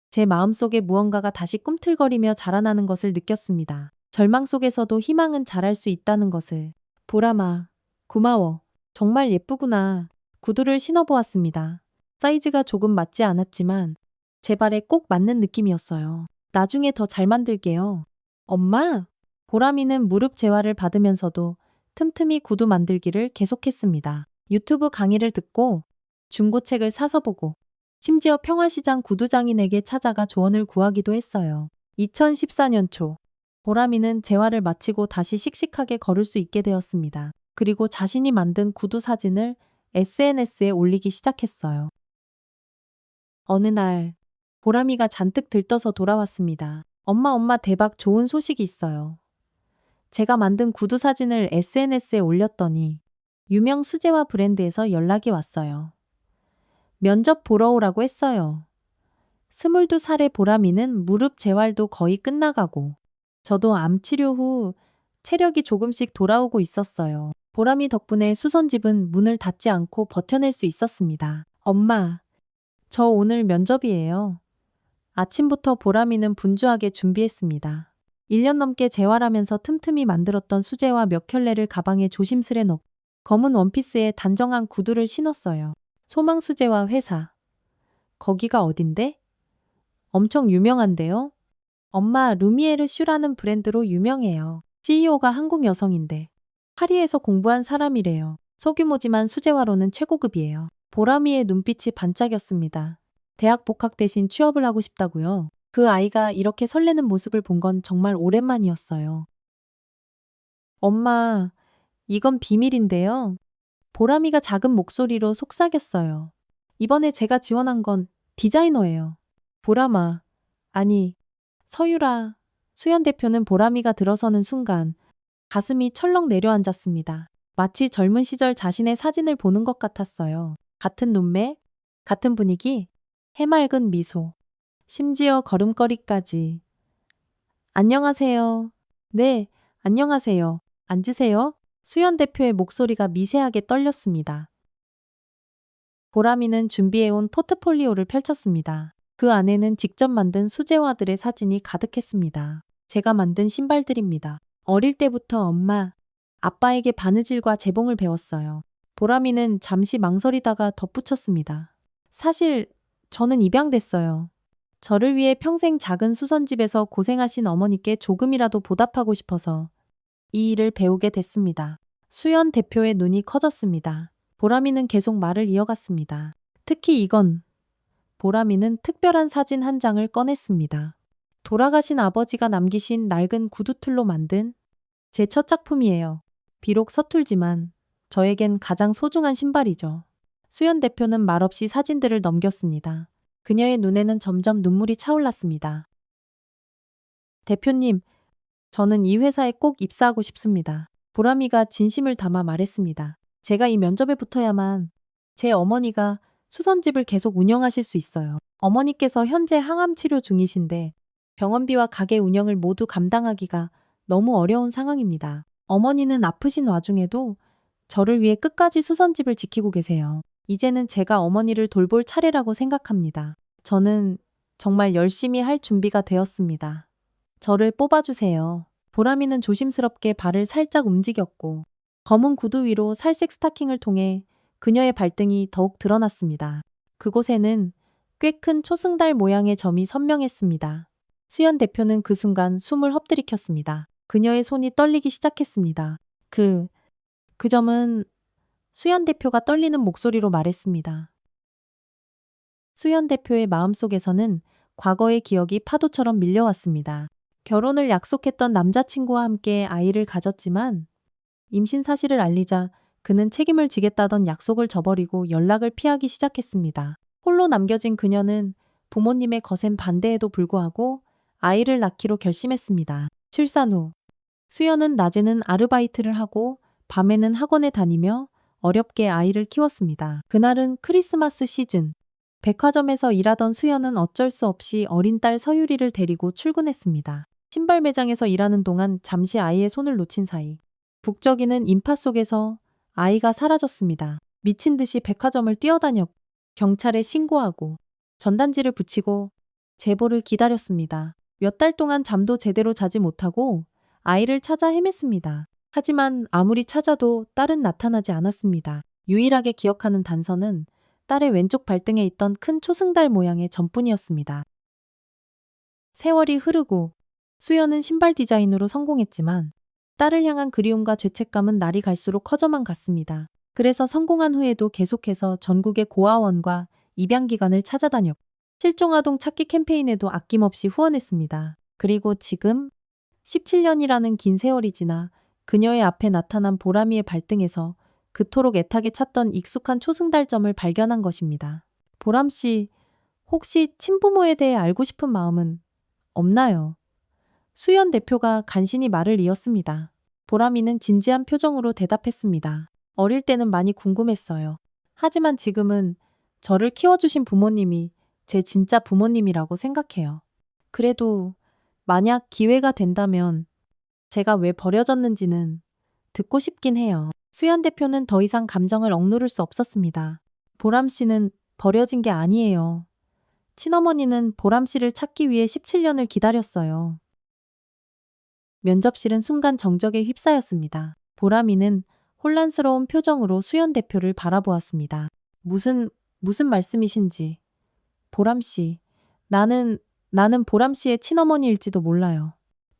제 마음속에 무언가가 다시 꿈틀거리며 자라나는 것을 느꼈습니다. 절망 속에서도 희망은 자랄 수 있다는 것을. 보람아, 고마워. 정말 예쁘구나. 구두를 신어보았습니다. 사이즈가 조금 맞지 않았지만 제 발에 꼭 맞는 느낌이었어요. 나중에 더 잘 만들게요. 엄마? 보람이는 무릎 재활을 받으면서도 틈틈이 구두 만들기를 계속했습니다. 유튜브 강의를 듣고 중고책을 사서 보고 심지어 평화시장 구두장인에게 찾아가 조언을 구하기도 했어요. 2014년 초 보람이는 재활을 마치고 다시 씩씩하게 걸을 수 있게 되었습니다. 그리고 자신이 만든 구두 사진을 SNS에 올리기 시작했어요. 어느 날 보람이가 잔뜩 들떠서 돌아왔습니다. 엄마 대박 좋은 소식이 있어요. 제가 만든 구두 사진을 SNS에 올렸더니 유명 수제화 브랜드에서 연락이 왔어요. 면접 보러 오라고 했어요. 22살의 보람이는 무릎 재활도 거의 끝나가고 저도 암 치료 후 체력이 조금씩 돌아오고 있었어요. 보람이 덕분에 수선집은 문을 닫지 않고 버텨낼 수 있었습니다. 엄마, 저 오늘 면접이에요. 아침부터 보람이는 분주하게 준비했습니다. 1년 넘게 재활하면서 틈틈이 만들었던 수제화 몇 켤레를 가방에 조심스레 넣고 검은 원피스에 단정한 구두를 신었어요. 소망 수제화 회사. 거기가 어딘데? 엄청 유명한데요? 엄마, 루미에르 슈라는 브랜드로 유명해요. CEO가 한국 여성인데 파리에서 공부한 사람이래요. 소규모지만 수제화로는 최고급이에요. 보람이의 눈빛이 반짝였습니다. 대학 복학 대신 취업을 하고 싶다고요. 그 아이가 이렇게 설레는 모습을 본 건 정말 오랜만이었어요. 엄마, 이건 비밀인데요. 보람이가 작은 목소리로 속삭였어요. 이번에 제가 지원한 건 디자이너예요. 보람아, 아니, 서유라. 수연 대표는 보람이가 들어서는 순간 가슴이 철렁 내려앉았습니다. 마치 젊은 시절 자신의 사진을 보는 것 같았어요. 같은 눈매, 같은 분위기, 해맑은 미소, 심지어 걸음걸이까지. 안녕하세요. 네, 안녕하세요. 앉으세요. 수연 대표의 목소리가 미세하게 떨렸습니다. 보람이는 준비해온 포트폴리오를 펼쳤습니다. 그 안에는 직접 만든 수제화들의 사진이 가득했습니다. 제가 만든 신발들입니다. 어릴 때부터 엄마, 아빠에게 바느질과 재봉을 배웠어요. 보람이는 잠시 망설이다가 덧붙였습니다. 사실 저는 입양됐어요. 저를 위해 평생 작은 수선집에서 고생하신 어머니께 조금이라도 보답하고 싶어서 이 일을 배우게 됐습니다. 수연 대표의 눈이 커졌습니다. 보람이는 계속 말을 이어갔습니다. 특히 이건. 보람이는 특별한 사진 한 장을 꺼냈습니다. 돌아가신 아버지가 남기신 낡은 구두틀로 만든 제 첫 작품이에요. 비록 서툴지만 저에겐 가장 소중한 신발이죠. 수연 대표는 말없이 사진들을 넘겼습니다. 그녀의 눈에는 점점 눈물이 차올랐습니다. 대표님, 저는 이 회사에 꼭 입사하고 싶습니다. 보람이가 진심을 담아 말했습니다. 제가 이 면접에 붙어야만 제 어머니가 수선집을 계속 운영하실 수 있어요. 어머니께서 현재 항암 치료 중이신데 병원비와 가게 운영을 모두 감당하기가 너무 어려운 상황입니다. 어머니는 아프신 와중에도 저를 위해 끝까지 수선집을 지키고 계세요. 이제는 제가 어머니를 돌볼 차례라고 생각합니다. 저는 정말 열심히 할 준비가 되었습니다. 저를 뽑아주세요. 보람이는 조심스럽게 발을 살짝 움직였고 검은 구두 위로 살색 스타킹을 통해 그녀의 발등이 더욱 드러났습니다. 그곳에는 꽤 큰 초승달 모양의 점이 선명했습니다. 수연 대표는 그 순간 숨을 헛들이켰습니다. 그녀의 손이 떨리기 시작했습니다. 그 점은 수연 대표가 떨리는 목소리로 말했습니다. 수연 대표의 마음속에서는 과거의 기억이 파도처럼 밀려왔습니다. 결혼을 약속했던 남자친구와 함께 아이를 가졌지만 임신 사실을 알리자 그는 책임을 지겠다던 약속을 저버리고 연락을 피하기 시작했습니다. 홀로 남겨진 그녀는 부모님의 거센 반대에도 불구하고 아이를 낳기로 결심했습니다. 출산 후 수연은 낮에는 아르바이트를 하고 밤에는 학원에 다니며 어렵게 아이를 키웠습니다. 그날은 크리스마스 시즌. 백화점에서 일하던 수연은 어쩔 수 없이 어린 딸 서유리를 데리고 출근했습니다. 신발 매장에서 일하는 동안 잠시 아이의 손을 놓친 사이 북적이는 인파 속에서 아이가 사라졌습니다. 미친 듯이 백화점을 뛰어다녔고 경찰에 신고하고 전단지를 붙이고 제보를 기다렸습니다. 몇 달 동안 잠도 제대로 자지 못하고 아이를 찾아 헤맸습니다. 하지만 아무리 찾아도 딸은 나타나지 않았습니다. 유일하게 기억하는 단서는 딸의 왼쪽 발등에 있던 큰 초승달 모양의 점뿐이었습니다. 세월이 흐르고 수연은 신발 디자인으로 성공했지만 딸을 향한 그리움과 죄책감은 날이 갈수록 커져만 갔습니다. 그래서 성공한 후에도 계속해서 전국의 고아원과 입양기관을 찾아다녔고 실종아동 찾기 캠페인에도 아낌없이 후원했습니다. 그리고 지금 17년이라는 긴 세월이 지나 그녀의 앞에 나타난 보람이의 발등에서 그토록 애타게 찾던 익숙한 초승달점을 발견한 것입니다. 보람 씨, 혹시 친부모에 대해 알고 싶은 마음은 없나요? 수연 대표가 간신히 말을 이었습니다. 보람이는 진지한 표정으로 대답했습니다. 어릴 때는 많이 궁금했어요. 하지만 지금은 저를 키워주신 부모님이 제 진짜 부모님이라고 생각해요. 그래도 만약 기회가 된다면 제가 왜 버려졌는지는 듣고 싶긴 해요. 수연 대표는 더 이상 감정을 억누를 수 없었습니다. 보람 씨는 버려진 게 아니에요. 친어머니는 보람 씨를 찾기 위해 17년을 기다렸어요. 면접실은 순간 정적에 휩싸였습니다. 보람이는 혼란스러운 표정으로 수연 대표를 바라보았습니다. 무슨 말씀이신지. 보람 씨, 나는 보람 씨의 친어머니일지도 몰라요.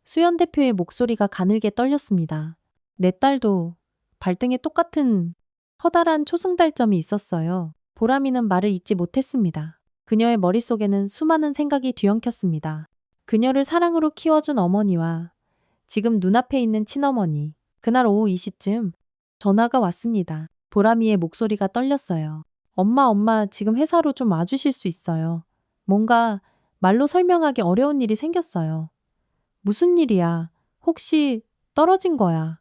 수연 대표의 목소리가 가늘게 떨렸습니다. 내 딸도 발등에 똑같은 커다란 초승달점이 있었어요. 보람이는 말을 잇지 못했습니다. 그녀의 머릿속에는 수많은 생각이 뒤엉켰습니다. 그녀를 사랑으로 키워준 어머니와 지금 눈앞에 있는 친어머니. 그날 오후 2시쯤 전화가 왔습니다. 보람이의 목소리가 떨렸어요. 엄마, 지금 회사로 좀 와주실 수 있어요. 뭔가 말로 설명하기 어려운 일이 생겼어요. 무슨 일이야? 혹시 떨어진 거야?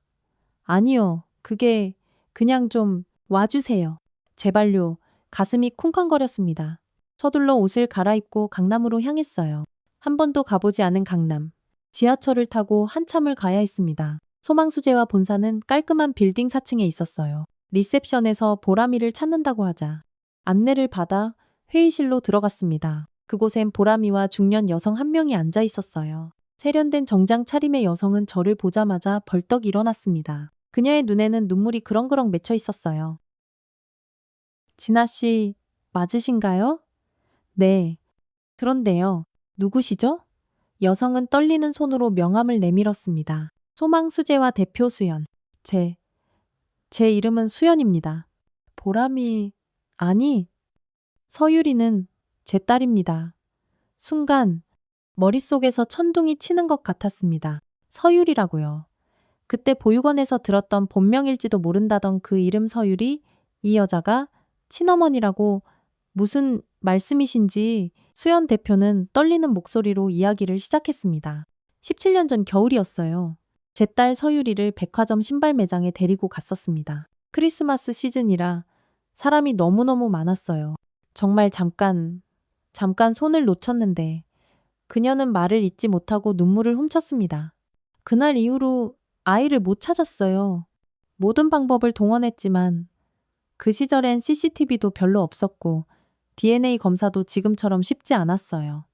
아니요. 그게 그냥 좀 와주세요. 제발요. 가슴이 쿵쾅거렸습니다. 서둘러 옷을 갈아입고 강남으로 향했어요. 한 번도 가보지 않은 강남. 지하철을 타고 한참을 가야 했습니다. 소망수재와 본사는 깔끔한 빌딩 4층에 있었어요. 리셉션에서 보람이를 찾는다고 하자 안내를 받아 회의실로 들어갔습니다. 그곳엔 보람이와 중년 여성 한 명이 앉아 있었어요. 세련된 정장 차림의 여성은 저를 보자마자 벌떡 일어났습니다. 그녀의 눈에는 눈물이 그렁그렁 맺혀 있었어요. 진아 씨, 맞으신가요? 네. 그런데요. 누구시죠? 여성은 떨리는 손으로 명함을 내밀었습니다. 소망수재와 대표 수연. 제 이름은 수연입니다. 보람이, 아니, 서유리는 제 딸입니다. 순간 머릿속에서 천둥이 치는 것 같았습니다. 서유리라고요. 그때 보육원에서 들었던 본명일지도 모른다던 그 이름 서유리, 이 여자가 친어머니라고 무슨 말씀이신지 수연 대표는 떨리는 목소리로 이야기를 시작했습니다. 17년 전 겨울이었어요. 제 딸 서유리를 백화점 신발 매장에 데리고 갔었습니다. 크리스마스 시즌이라 사람이 너무너무 많았어요. 정말 잠깐 손을 놓쳤는데 그녀는 말을 잇지 못하고 눈물을 훔쳤습니다. 그날 이후로 아이를 못 찾았어요. 모든 방법을 동원했지만 그 시절엔 CCTV도 별로 없었고 DNA 검사도 지금처럼 쉽지 않았어요.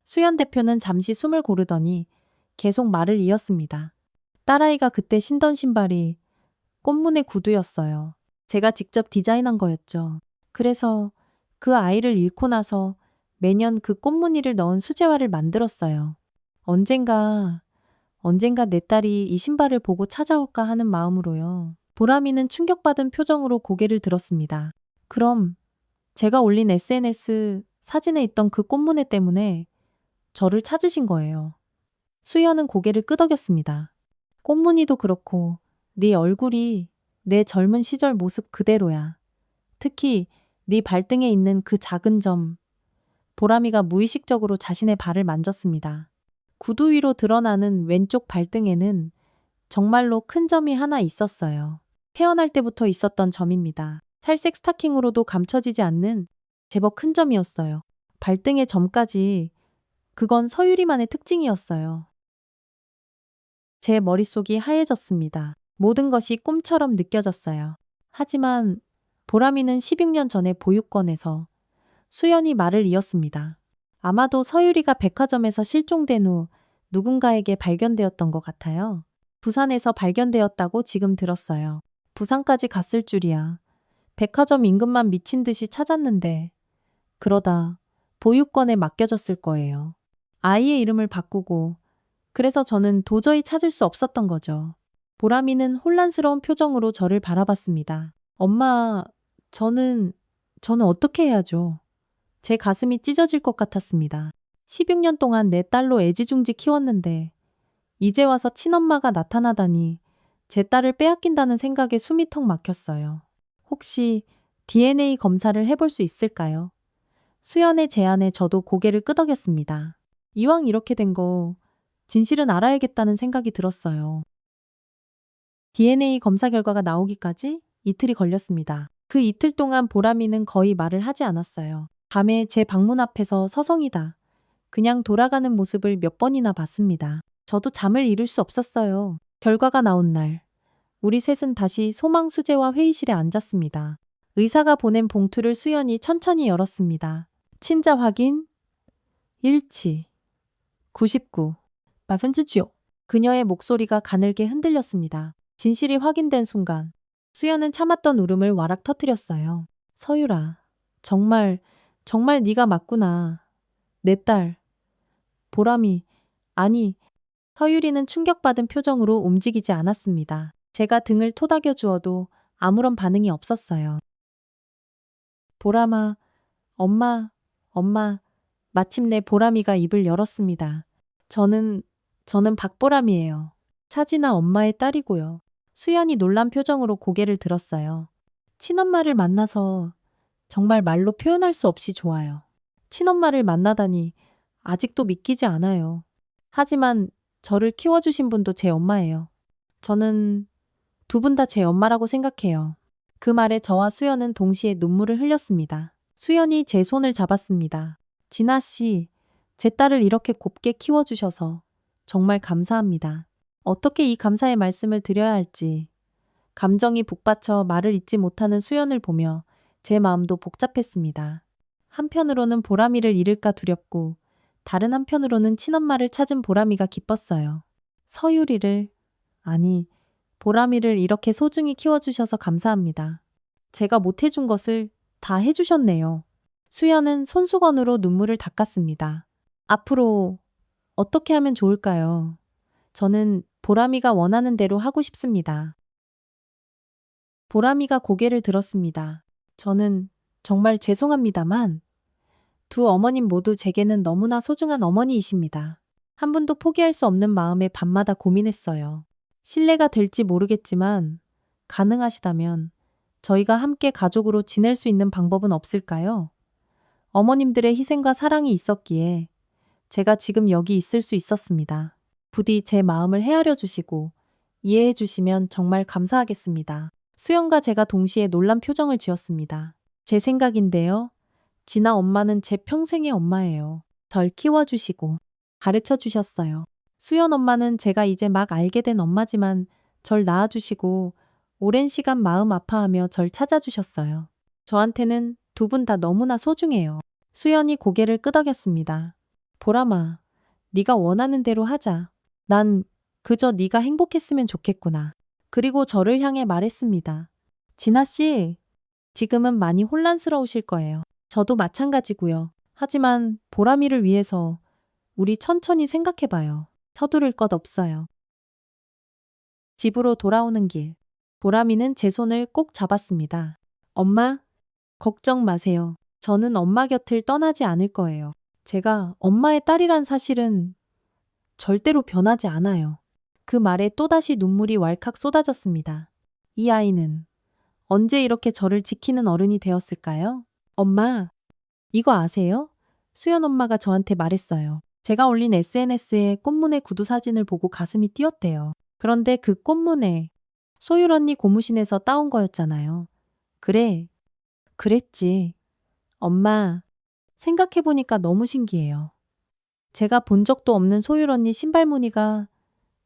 수연 대표는 잠시 숨을 고르더니 계속 말을 이었습니다. 딸아이가 그때 신던 신발이 꽃무늬 구두였어요. 제가 직접 디자인한 거였죠. 그래서 그 아이를 잃고 나서 매년 그 꽃무늬를 넣은 수제화를 만들었어요. 언젠가 내 딸이 이 신발을 보고 찾아올까 하는 마음으로요. 보람이는 충격받은 표정으로 고개를 들었습니다. 그럼 제가 올린 SNS 사진에 있던 그 꽃무늬 때문에 저를 찾으신 거예요. 수연은 고개를 끄덕였습니다. 꽃무늬도 그렇고 네 얼굴이 내 젊은 시절 모습 그대로야. 특히 네 발등에 있는 그 작은 점. 보람이가 무의식적으로 자신의 발을 만졌습니다. 구두 위로 드러나는 왼쪽 발등에는 정말로 큰 점이 하나 있었어요. 태어날 때부터 있었던 점입니다. 살색 스타킹으로도 감춰지지 않는 제법 큰 점이었어요. 발등의 점까지 그건 서유리만의 특징이었어요. 제 머릿속이 하얘졌습니다. 모든 것이 꿈처럼 느껴졌어요. 하지만 보람이는 16년 전에 보육원에서 수연이 말을 이었습니다. 아마도 서유리가 백화점에서 실종된 후 누군가에게 발견되었던 것 같아요. 부산에서 발견되었다고 지금 들었어요. 부산까지 갔을 줄이야. 백화점 인근만 미친 듯이 찾았는데 그러다 보육권에 맡겨졌을 거예요. 아이의 이름을 바꾸고 그래서 저는 도저히 찾을 수 없었던 거죠. 보람이는 혼란스러운 표정으로 저를 바라봤습니다. 엄마, 저는 어떻게 해야죠? 제 가슴이 찢어질 것 같았습니다. 16년 동안 내 딸로 애지중지 키웠는데 이제 와서 친엄마가 나타나다니 제 딸을 빼앗긴다는 생각에 숨이 턱 막혔어요. 혹시 DNA 검사를 해볼 수 있을까요? 수연의 제안에 저도 고개를 끄덕였습니다. 이왕 이렇게 된 거 진실은 알아야겠다는 생각이 들었어요. DNA 검사 결과가 나오기까지 이틀이 걸렸습니다. 그 이틀 동안 보람이는 거의 말을 하지 않았어요. 밤에 제 방문 앞에서 서성이다. 그냥 돌아가는 모습을 몇 번이나 봤습니다. 저도 잠을 이룰 수 없었어요. 결과가 나온 날, 우리 셋은 다시 소망수재와 회의실에 앉았습니다. 의사가 보낸 봉투를 수연이 천천히 열었습니다. 친자 확인, 일치, 99, 9%. 그녀의 목소리가 가늘게 흔들렸습니다. 진실이 확인된 순간 수연은 참았던 울음을 와락 터뜨렸어요. 서유라, 정말 네가 맞구나. 내 딸, 보람이, 아니. 서유리는 충격받은 표정으로 움직이지 않았습니다. 제가 등을 토닥여 주어도 아무런 반응이 없었어요. 보람아, 엄마. 마침내 보람이가 입을 열었습니다. 저는 박보람이에요. 차진아 엄마의 딸이고요. 수연이 놀란 표정으로 고개를 들었어요. 친엄마를 만나서 정말 말로 표현할 수 없이 좋아요. 친엄마를 만나다니 아직도 믿기지 않아요. 하지만 저를 키워주신 분도 제 엄마예요. 저는 두 분 다 제 엄마라고 생각해요. 그 말에 저와 수연은 동시에 눈물을 흘렸습니다. 수연이 제 손을 잡았습니다. 진아 씨, 제 딸을 이렇게 곱게 키워주셔서 정말 감사합니다. 어떻게 이 감사의 말씀을 드려야 할지 감정이 북받쳐 말을 잇지 못하는 수연을 보며 제 마음도 복잡했습니다. 한편으로는 보람이를 잃을까 두렵고 다른 한편으로는 친엄마를 찾은 보람이가 기뻤어요. 서유리를, 아니, 보람이를 이렇게 소중히 키워주셔서 감사합니다. 제가 못해준 것을 다 해주셨네요. 수연은 손수건으로 눈물을 닦았습니다. 앞으로 어떻게 하면 좋을까요? 저는 보람이가 원하는 대로 하고 싶습니다. 보람이가 고개를 들었습니다. 저는 정말 죄송합니다만 두 어머님 모두 제게는 너무나 소중한 어머니이십니다. 한 분도 포기할 수 없는 마음에 밤마다 고민했어요. 신뢰가 될지 모르겠지만 가능하시다면 저희가 함께 가족으로 지낼 수 있는 방법은 없을까요? 어머님들의 희생과 사랑이 있었기에 제가 지금 여기 있을 수 있었습니다. 부디 제 마음을 헤아려 주시고 이해해 주시면 정말 감사하겠습니다. 수연과 제가 동시에 놀란 표정을 지었습니다. 제 생각인데요. 진아 엄마는 제 평생의 엄마예요. 절 키워주시고 가르쳐 주셨어요. 수연 엄마는 제가 이제 막 알게 된 엄마지만 절 낳아주시고 오랜 시간 마음 아파하며 절 찾아주셨어요. 저한테는 두 분 다 너무나 소중해요. 수연이 고개를 끄덕였습니다. 보람아, 네가 원하는 대로 하자. 난 그저 네가 행복했으면 좋겠구나. 그리고 저를 향해 말했습니다. 진아 씨, 지금은 많이 혼란스러우실 거예요. 저도 마찬가지고요. 하지만 보람이를 위해서 우리 천천히 생각해봐요. 서두를 것 없어요. 집으로 돌아오는 길, 보람이는 제 손을 꼭 잡았습니다. 엄마, 걱정 마세요. 저는 엄마 곁을 떠나지 않을 거예요. 제가 엄마의 딸이란 사실은 절대로 변하지 않아요. 그 말에 또다시 눈물이 왈칵 쏟아졌습니다. 이 아이는 언제 이렇게 저를 지키는 어른이 되었을까요? 엄마, 이거 아세요? 수연 엄마가 저한테 말했어요. 제가 올린 SNS에 꽃무늬 구두 사진을 보고 가슴이 뛰었대요. 그런데 그 꽃무늬 소율 언니 고무신에서 따온 거였잖아요. 그래, 그랬지. 엄마, 생각해보니까 너무 신기해요. 제가 본 적도 없는 소율 언니 신발 무늬가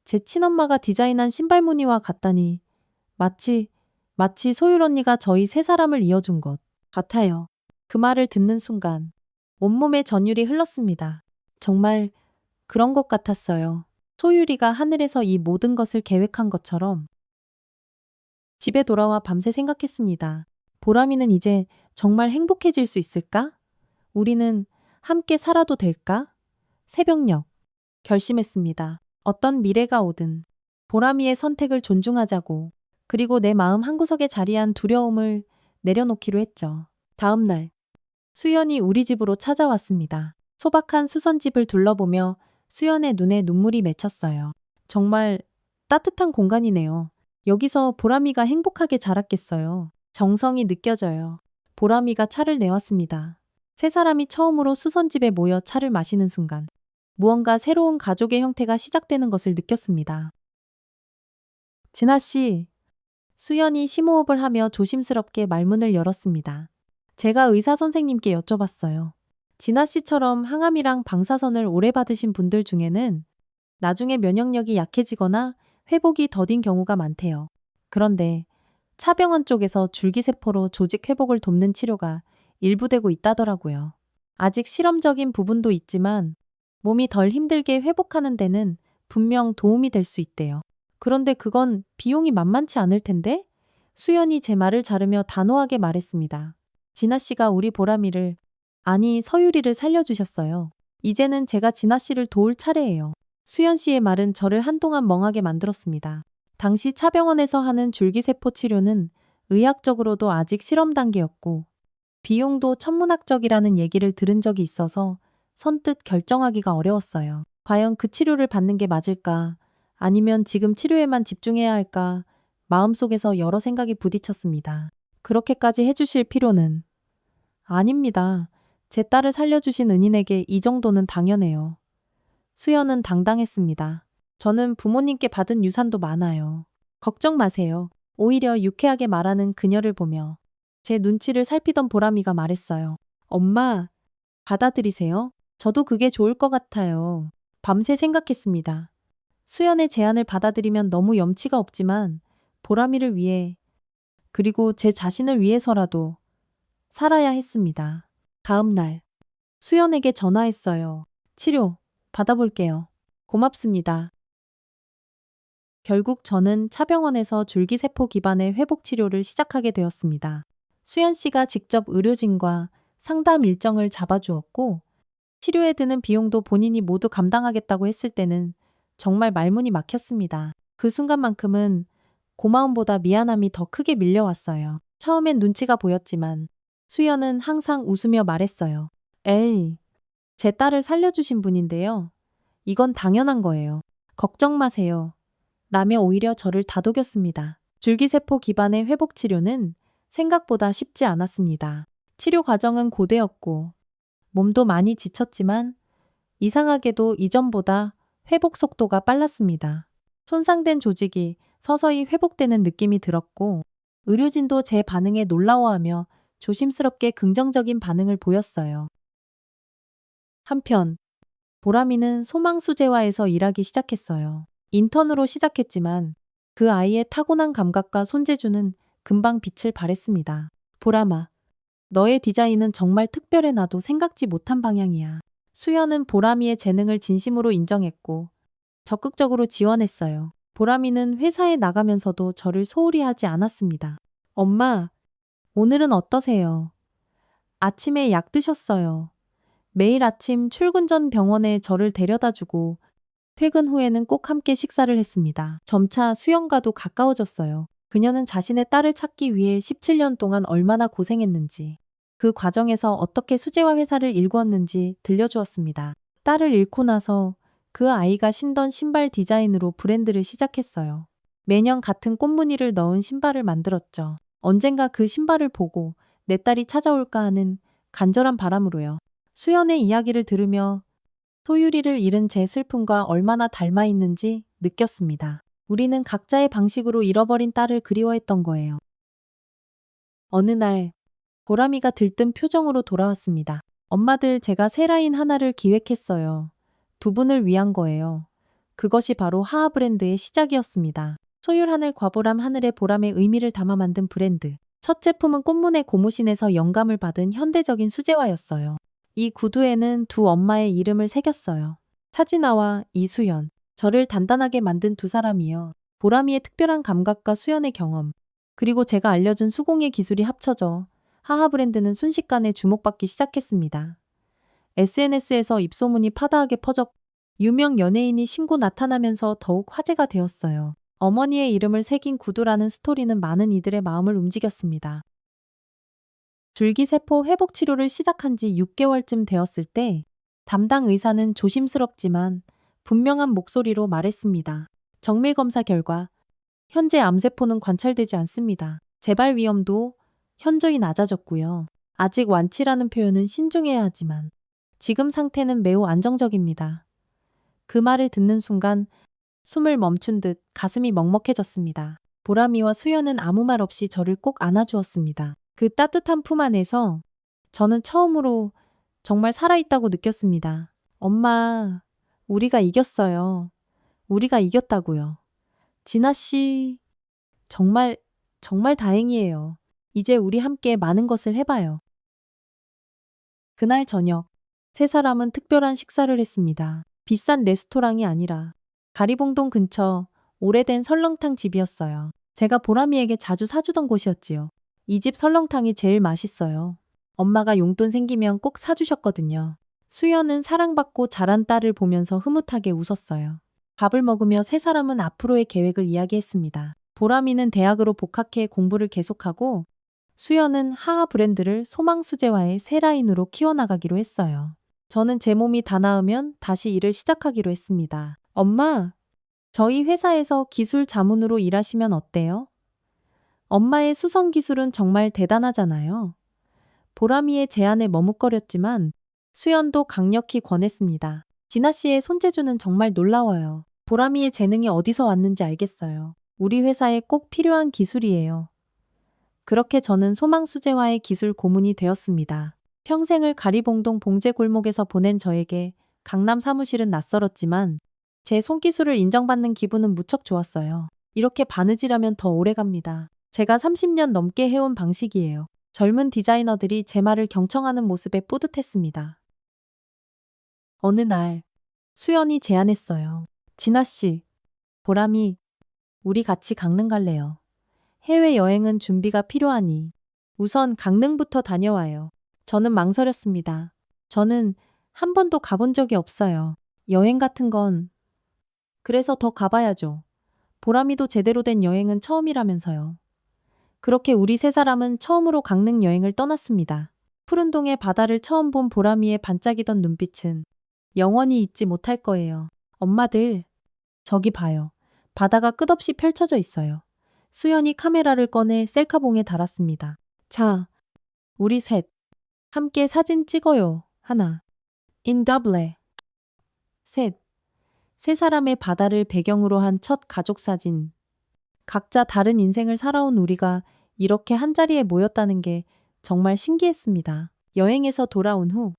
제 친엄마가 디자인한 신발 무늬와 같다니 마치 소율 언니가 저희 세 사람을 이어준 것 같아요. 그 말을 듣는 순간 온몸에 전율이 흘렀습니다. 정말 그런 것 같았어요. 소율이가 하늘에서 이 모든 것을 계획한 것처럼. 집에 돌아와 밤새 생각했습니다. 보람이는 이제 정말 행복해질 수 있을까? 우리는 함께 살아도 될까? 새벽녘 결심했습니다. 어떤 미래가 오든 보람이의 선택을 존중하자고, 그리고 내 마음 한구석에 자리한 두려움을 내려놓기로 했죠. 다음 날 수연이 우리 집으로 찾아왔습니다. 소박한 수선집을 둘러보며 수연의 눈에 눈물이 맺혔어요. 정말 따뜻한 공간이네요. 여기서 보람이가 행복하게 자랐겠어요. 정성이 느껴져요. 보람이가 차를 내왔습니다. 세 사람이 처음으로 수선집에 모여 차를 마시는 순간 무언가 새로운 가족의 형태가 시작되는 것을 느꼈습니다. 진아 씨, 수연이 심호흡을 하며 조심스럽게 말문을 열었습니다. 제가 의사 선생님께 여쭤봤어요. 진아 씨처럼 항암이랑 방사선을 오래 받으신 분들 중에는 나중에 면역력이 약해지거나 회복이 더딘 경우가 많대요. 그런데 차병원 쪽에서 줄기세포로 조직 회복을 돕는 치료가 일부 되고 있다더라고요. 아직 실험적인 부분도 있지만 몸이 덜 힘들게 회복하는 데는 분명 도움이 될 수 있대요. 그런데 그건 비용이 만만치 않을 텐데? 수연이 제 말을 자르며 단호하게 말했습니다. 진아 씨가 우리 보람이를, 아니 서유리를 살려주셨어요. 이제는 제가 진아 씨를 도울 차례예요. 수연 씨의 말은 저를 한동안 멍하게 만들었습니다. 당시 차병원에서 하는 줄기세포 치료는 의학적으로도 아직 실험 단계였고 비용도 천문학적이라는 얘기를 들은 적이 있어서 선뜻 결정하기가 어려웠어요. 과연 그 치료를 받는 게 맞을까? 아니면 지금 치료에만 집중해야 할까? 마음속에서 여러 생각이 부딪혔습니다. 그렇게까지 해주실 필요는 아닙니다. 제 딸을 살려주신 은인에게 이 정도는 당연해요. 수연은 당당했습니다. 저는 부모님께 받은 유산도 많아요. 걱정 마세요. 오히려 유쾌하게 말하는 그녀를 보며 제 눈치를 살피던 보람이가 말했어요. 엄마, 받아들이세요. 저도 그게 좋을 것 같아요. 밤새 생각했습니다. 수연의 제안을 받아들이면 너무 염치가 없지만 보람이를 위해, 그리고 제 자신을 위해서라도 살아야 했습니다. 다음 날 수연에게 전화했어요. 치료 받아볼게요. 고맙습니다. 결국 저는 차병원에서 줄기세포 기반의 회복 치료를 시작하게 되었습니다. 수연 씨가 직접 의료진과 상담 일정을 잡아주었고 치료에 드는 비용도 본인이 모두 감당하겠다고 했을 때는 정말 말문이 막혔습니다. 그 순간만큼은 고마움보다 미안함이 더 크게 밀려왔어요. 처음엔 눈치가 보였지만 수연은 항상 웃으며 말했어요. 에이, 제 딸을 살려주신 분인데요. 이건 당연한 거예요. 걱정 마세요. 라며 오히려 저를 다독였습니다. 줄기세포 기반의 회복 치료는 생각보다 쉽지 않았습니다. 치료 과정은 고되었고 몸도 많이 지쳤지만 이상하게도 이전보다 회복 속도가 빨랐습니다. 손상된 조직이 서서히 회복되는 느낌이 들었고 의료진도 제 반응에 놀라워하며 조심스럽게 긍정적인 반응을 보였어요. 한편 보람이는 소망수재화에서 일하기 시작했어요. 인턴으로 시작했지만 그 아이의 타고난 감각과 손재주는 금방 빛을 발했습니다. 보람아, 너의 디자인은 정말 특별해. 나도 생각지 못한 방향이야. 수연은 보람이의 재능을 진심으로 인정했고 적극적으로 지원했어요. 보람이는 회사에 나가면서도 저를 소홀히 하지 않았습니다. 엄마, 오늘은 어떠세요? 아침에 약 드셨어요. 매일 아침 출근 전 병원에 저를 데려다주고 퇴근 후에는 꼭 함께 식사를 했습니다. 점차 수연과도 가까워졌어요. 그녀는 자신의 딸을 찾기 위해 17년 동안 얼마나 고생했는지, 그 과정에서 어떻게 수제화 회사를 일구었는지 들려주었습니다. 딸을 잃고 나서 그 아이가 신던 신발 디자인으로 브랜드를 시작했어요. 매년 같은 꽃무늬를 넣은 신발을 만들었죠. 언젠가 그 신발을 보고 내 딸이 찾아올까 하는 간절한 바람으로요. 수연의 이야기를 들으며 소유리를 잃은 제 슬픔과 얼마나 닮아 있는지 느꼈습니다. 우리는 각자의 방식으로 잃어버린 딸을 그리워했던 거예요. 어느 날 보람이가 들뜬 표정으로 돌아왔습니다. 엄마들, 제가 새 라인 하나를 기획했어요. 두 분을 위한 거예요. 그것이 바로 하하 브랜드의 시작이었습니다. 소율 하늘 과보람 하늘의 보람의 의미를 담아 만든 브랜드. 첫 제품은 꽃무늬 고무신에서 영감을 받은 현대적인 수제화였어요. 이 구두에는 두 엄마의 이름을 새겼어요. 차진아와 이수연. 저를 단단하게 만든 두 사람이요. 보람이의 특별한 감각과 수연의 경험, 그리고 제가 알려준 수공예 기술이 합쳐져 하하 브랜드는 순식간에 주목받기 시작했습니다. SNS에서 입소문이 파다하게 퍼졌고 유명 연예인이 신고 나타나면서 더욱 화제가 되었어요. 어머니의 이름을 새긴 구두라는 스토리는 많은 이들의 마음을 움직였습니다. 줄기세포 회복 치료를 시작한 지 6개월쯤 되었을 때 담당 의사는 조심스럽지만 분명한 목소리로 말했습니다. 정밀 검사 결과 현재 암세포는 관찰되지 않습니다. 재발 위험도 현저히 낮아졌고요. 아직 완치라는 표현은 신중해야 하지만 지금 상태는 매우 안정적입니다. 그 말을 듣는 순간 숨을 멈춘 듯 가슴이 먹먹해졌습니다. 보람이와 수연은 아무 말 없이 저를 꼭 안아주었습니다. 그 따뜻한 품 안에서 저는 처음으로 정말 살아있다고 느꼈습니다. 엄마, 우리가 이겼어요. 우리가 이겼다고요. 진아 씨, 정말 다행이에요. 이제 우리 함께 많은 것을 해봐요. 그날 저녁, 세 사람은 특별한 식사를 했습니다. 비싼 레스토랑이 아니라 가리봉동 근처 오래된 설렁탕 집이었어요. 제가 보람이에게 자주 사주던 곳이었지요. 이 집 설렁탕이 제일 맛있어요. 엄마가 용돈 생기면 꼭 사주셨거든요. 수연은 사랑받고 자란 딸을 보면서 흐뭇하게 웃었어요. 밥을 먹으며 세 사람은 앞으로의 계획을 이야기했습니다. 보람이는 대학으로 복학해 공부를 계속하고 수연은 하하 브랜드를 소망수제화의 새 라인으로 키워나가기로 했어요. 저는 제 몸이 다 나으면 다시 일을 시작하기로 했습니다. 엄마, 저희 회사에서 기술 자문으로 일하시면 어때요? 엄마의 수성 기술은 정말 대단하잖아요. 보람이의 제안에 머뭇거렸지만 수연도 강력히 권했습니다. 진아 씨의 손재주는 정말 놀라워요. 보람이의 재능이 어디서 왔는지 알겠어요. 우리 회사에 꼭 필요한 기술이에요. 그렇게 저는 소망수제화의 기술 고문이 되었습니다. 평생을 가리봉동 봉제골목에서 보낸 저에게 강남 사무실은 낯설었지만 제 손기술을 인정받는 기분은 무척 좋았어요. 이렇게 바느질하면 더 오래갑니다. 제가 30년 넘게 해온 방식이에요. 젊은 디자이너들이 제 말을 경청하는 모습에 뿌듯했습니다. 어느 날 수연이 제안했어요. 진아 씨, 보람이, 우리 같이 강릉 갈래요. 해외여행은 준비가 필요하니 우선 강릉부터 다녀와요. 저는 망설였습니다. 저는 한 번도 가본 적이 없어요. 여행 같은 건. 그래서 더 가봐야죠. 보람이도 제대로 된 여행은 처음이라면서요. 그렇게 우리 세 사람은 처음으로 강릉 여행을 떠났습니다. 푸른 동의 바다를 처음 본 보람이의 반짝이던 눈빛은 영원히 잊지 못할 거예요. 엄마들, 저기 봐요. 바다가 끝없이 펼쳐져 있어요. 수연이 카메라를 꺼내 셀카봉에 달았습니다. 자, 우리 셋 함께 사진 찍어요. 하나. 인 더블에. 셋. 세 사람의 바다를 배경으로 한 첫 가족 사진. 각자 다른 인생을 살아온 우리가 이렇게 한자리에 모였다는 게 정말 신기했습니다. 여행에서 돌아온 후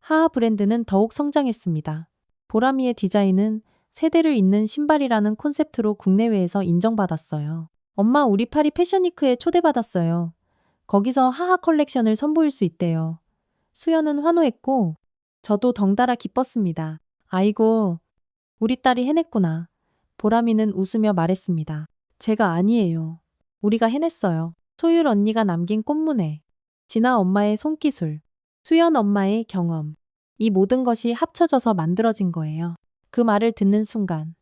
하하 브랜드는 더욱 성장했습니다. 보람이의 디자인은 세대를 잇는 신발이라는 콘셉트로 국내외에서 인정받았어요. 엄마, 우리 파리 패션위크에 초대받았어요. 거기서 하하 컬렉션을 선보일 수 있대요. 수연은 환호했고 저도 덩달아 기뻤습니다. 아이고, 우리 딸이 해냈구나. 보람이는 웃으며 말했습니다. 제가 아니에요. 우리가 해냈어요. 소율 언니가 남긴 꽃무늬, 진아 엄마의 손기술, 수연 엄마의 경험. 이 모든 것이 합쳐져서 만들어진 거예요. 그 말을 듣는 순간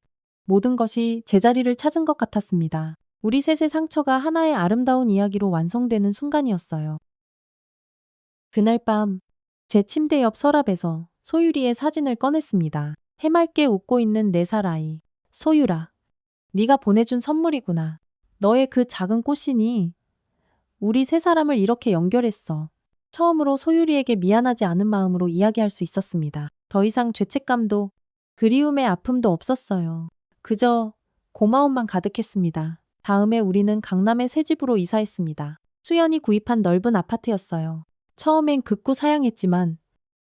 모든 것이 제자리를 찾은 것 같았습니다. 우리 셋의 상처가 하나의 아름다운 이야기로 완성되는 순간이었어요. 그날 밤 제 침대 옆 서랍에서 소율이의 사진을 꺼냈습니다. 해맑게 웃고 있는 4살 아이. 소율아, 네가 보내준 선물이구나. 너의 그 작은 꽃신이 우리 세 사람을 이렇게 연결했어. 처음으로 소율이에게 미안하지 않은 마음으로 이야기할 수 있었습니다. 더 이상 죄책감도 그리움의 아픔도 없었어요. 그저 고마움만 가득했습니다. 다음에 우리는 강남의 새 집으로 이사했습니다. 수연이 구입한 넓은 아파트였어요. 처음엔 극구 사양했지만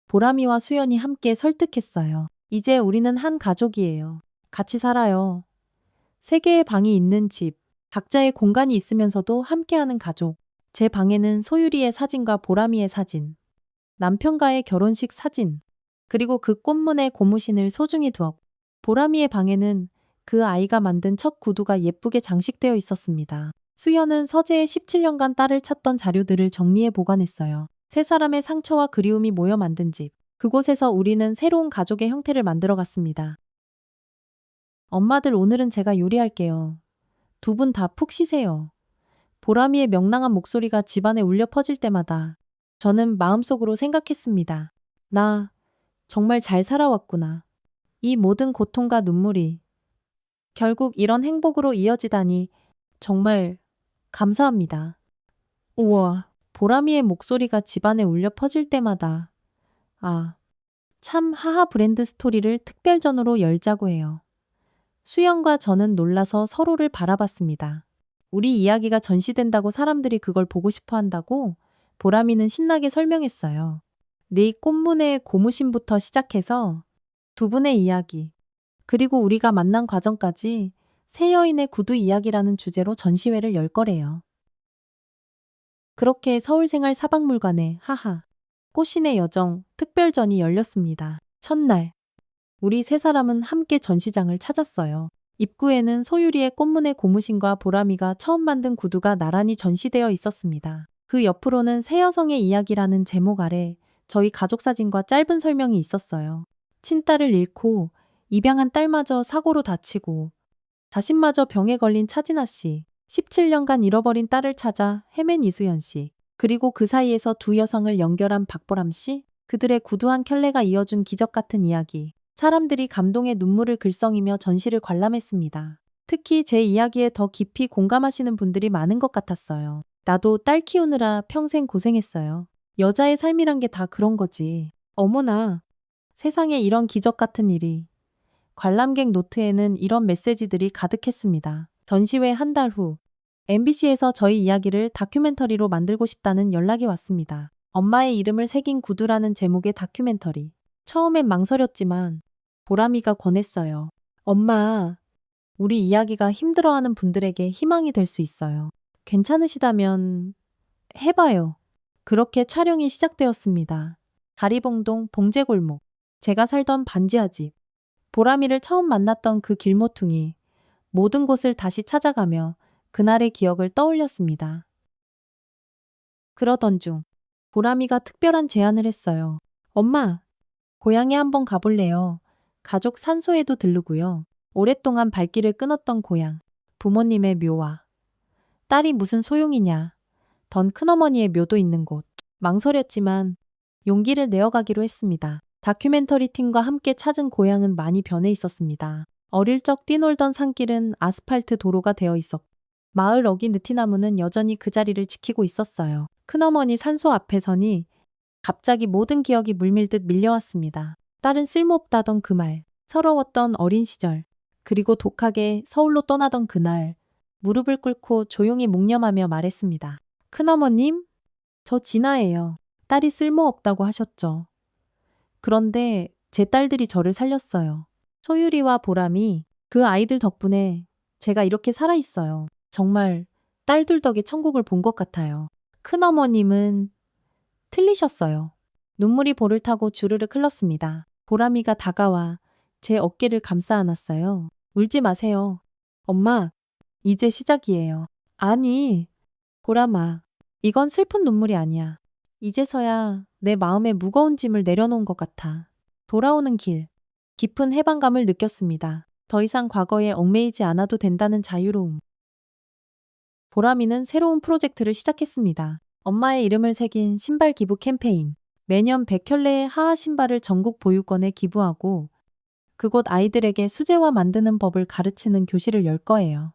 보람이와 수연이 함께 설득했어요. 이제 우리는 한 가족이에요. 같이 살아요. 3개의 방이 있는 집, 각자의 공간이 있으면서도 함께하는 가족. 제 방에는 소유리의 사진과 보람이의 사진, 남편과의 결혼식 사진, 그리고 그 꽃무늬 고무신을 소중히 두었고, 보람이의 방에는 그 아이가 만든 첫 구두가 예쁘게 장식되어 있었습니다. 수연은 서재에 17년간 딸을 찾던 자료들을 정리해 보관했어요. 세 사람의 상처와 그리움이 모여 만든 집. 그곳에서 우리는 새로운 가족의 형태를 만들어 갔습니다. 엄마들, 오늘은 제가 요리할게요. 두 분 다 푹 쉬세요. 보람이의 명랑한 목소리가 집안에 울려 퍼질 때마다 저는 마음속으로 생각했습니다. 나 정말 잘 살아왔구나. 이 모든 고통과 눈물이 결국 이런 행복으로 이어지다니 정말 감사합니다. 우와, 보람이의 목소리가 집안에 울려 퍼질 때마다 참 하하 브랜드 스토리를 특별전으로 열자고 해요. 수연과 저는 놀라서 서로를 바라봤습니다. 우리 이야기가 전시된다고 사람들이 그걸 보고 싶어 한다고? 보람이는 신나게 설명했어요. 네 꽃무늬의 고무신부터 시작해서 두 분의 이야기, 그리고 우리가 만난 과정까지 새 여인의 구두 이야기라는 주제로 전시회를 열 거래요. 그렇게 서울생활 사박물관에 꽃신의 여정 특별전이 열렸습니다. 첫날, 우리 세 사람은 함께 전시장을 찾았어요. 입구에는 소유리의 꽃무늬 고무신과 보람이가 처음 만든 구두가 나란히 전시되어 있었습니다. 그 옆으로는 새 여성의 이야기라는 제목 아래 저희 가족 사진과 짧은 설명이 있었어요. 친딸을 잃고 입양한 딸마저 사고로 다치고 자신마저 병에 걸린 차진아 씨, 17년간 잃어버린 딸을 찾아 헤맨 이수연 씨, 그리고 그 사이에서 두 여성을 연결한 박보람 씨, 그들의 구두한 켤레가 이어준 기적 같은 이야기. 사람들이 감동의 눈물을 글썽이며 전시를 관람했습니다. 특히 제 이야기에 더 깊이 공감하시는 분들이 많은 것 같았어요. 나도 딸 키우느라 평생 고생했어요. 여자의 삶이란 게 다 그런 거지. 어머나, 세상에 이런 기적 같은 일이. 관람객 노트에는 이런 메시지들이 가득했습니다. 전시회 한 달 후, MBC에서 저희 이야기를 다큐멘터리로 만들고 싶다는 연락이 왔습니다. 엄마의 이름을 새긴 구두라는 제목의 다큐멘터리. 처음엔 망설였지만 보람이가 권했어요. 엄마, 우리 이야기가 힘들어하는 분들에게 희망이 될 수 있어요. 괜찮으시다면 해봐요. 그렇게 촬영이 시작되었습니다. 가리봉동 봉제골목, 제가 살던 반지하 집, 보람이를 처음 만났던 그 길모퉁이, 모든 곳을 다시 찾아가며 그날의 기억을 떠올렸습니다. 그러던 중 보람이가 특별한 제안을 했어요. 엄마, 고향에 한번 가볼래요. 가족 산소에도 들르고요. 오랫동안 발길을 끊었던 고향, 부모님의 묘와 딸이 무슨 소용이냐. 던 큰어머니의 묘도 있는 곳. 망설였지만 용기를 내어가기로 했습니다. 다큐멘터리 팀과 함께 찾은 고향은 많이 변해 있었습니다. 어릴 적 뛰놀던 산길은 아스팔트 도로가 되어 있었고 마을 어기 느티나무는 여전히 그 자리를 지키고 있었어요. 큰어머니 산소 앞에 서니 갑자기 모든 기억이 물밀듯 밀려왔습니다. 딸은 쓸모없다던 그 말, 서러웠던 어린 시절, 그리고 독하게 서울로 떠나던 그날, 무릎을 꿇고 조용히 묵념하며 말했습니다. 큰어머님, 저 진아예요. 딸이 쓸모없다고 하셨죠. 그런데 제 딸들이 저를 살렸어요. 소유리와 보람이, 그 아이들 덕분에 제가 이렇게 살아있어요. 정말 딸들 덕에 천국을 본 것 같아요. 큰어머님은 틀리셨어요. 눈물이 볼을 타고 주르륵 흘렀습니다. 보람이가 다가와 제 어깨를 감싸 안았어요. 울지 마세요. 엄마, 이제 시작이에요. 아니, 보람아, 이건 슬픈 눈물이 아니야. 이제서야 내 마음에 무거운 짐을 내려놓은 것 같아. 돌아오는 길, 깊은 해방감을 느꼈습니다. 더 이상 과거에 얽매이지 않아도 된다는 자유로움. 보람이는 새로운 프로젝트를 시작했습니다. 엄마의 이름을 새긴 신발 기부 캠페인. 매년 100켤레의 하하 신발을 전국 보유권에 기부하고 그곳 아이들에게 수제화 만드는 법을 가르치는 교실을 열 거예요.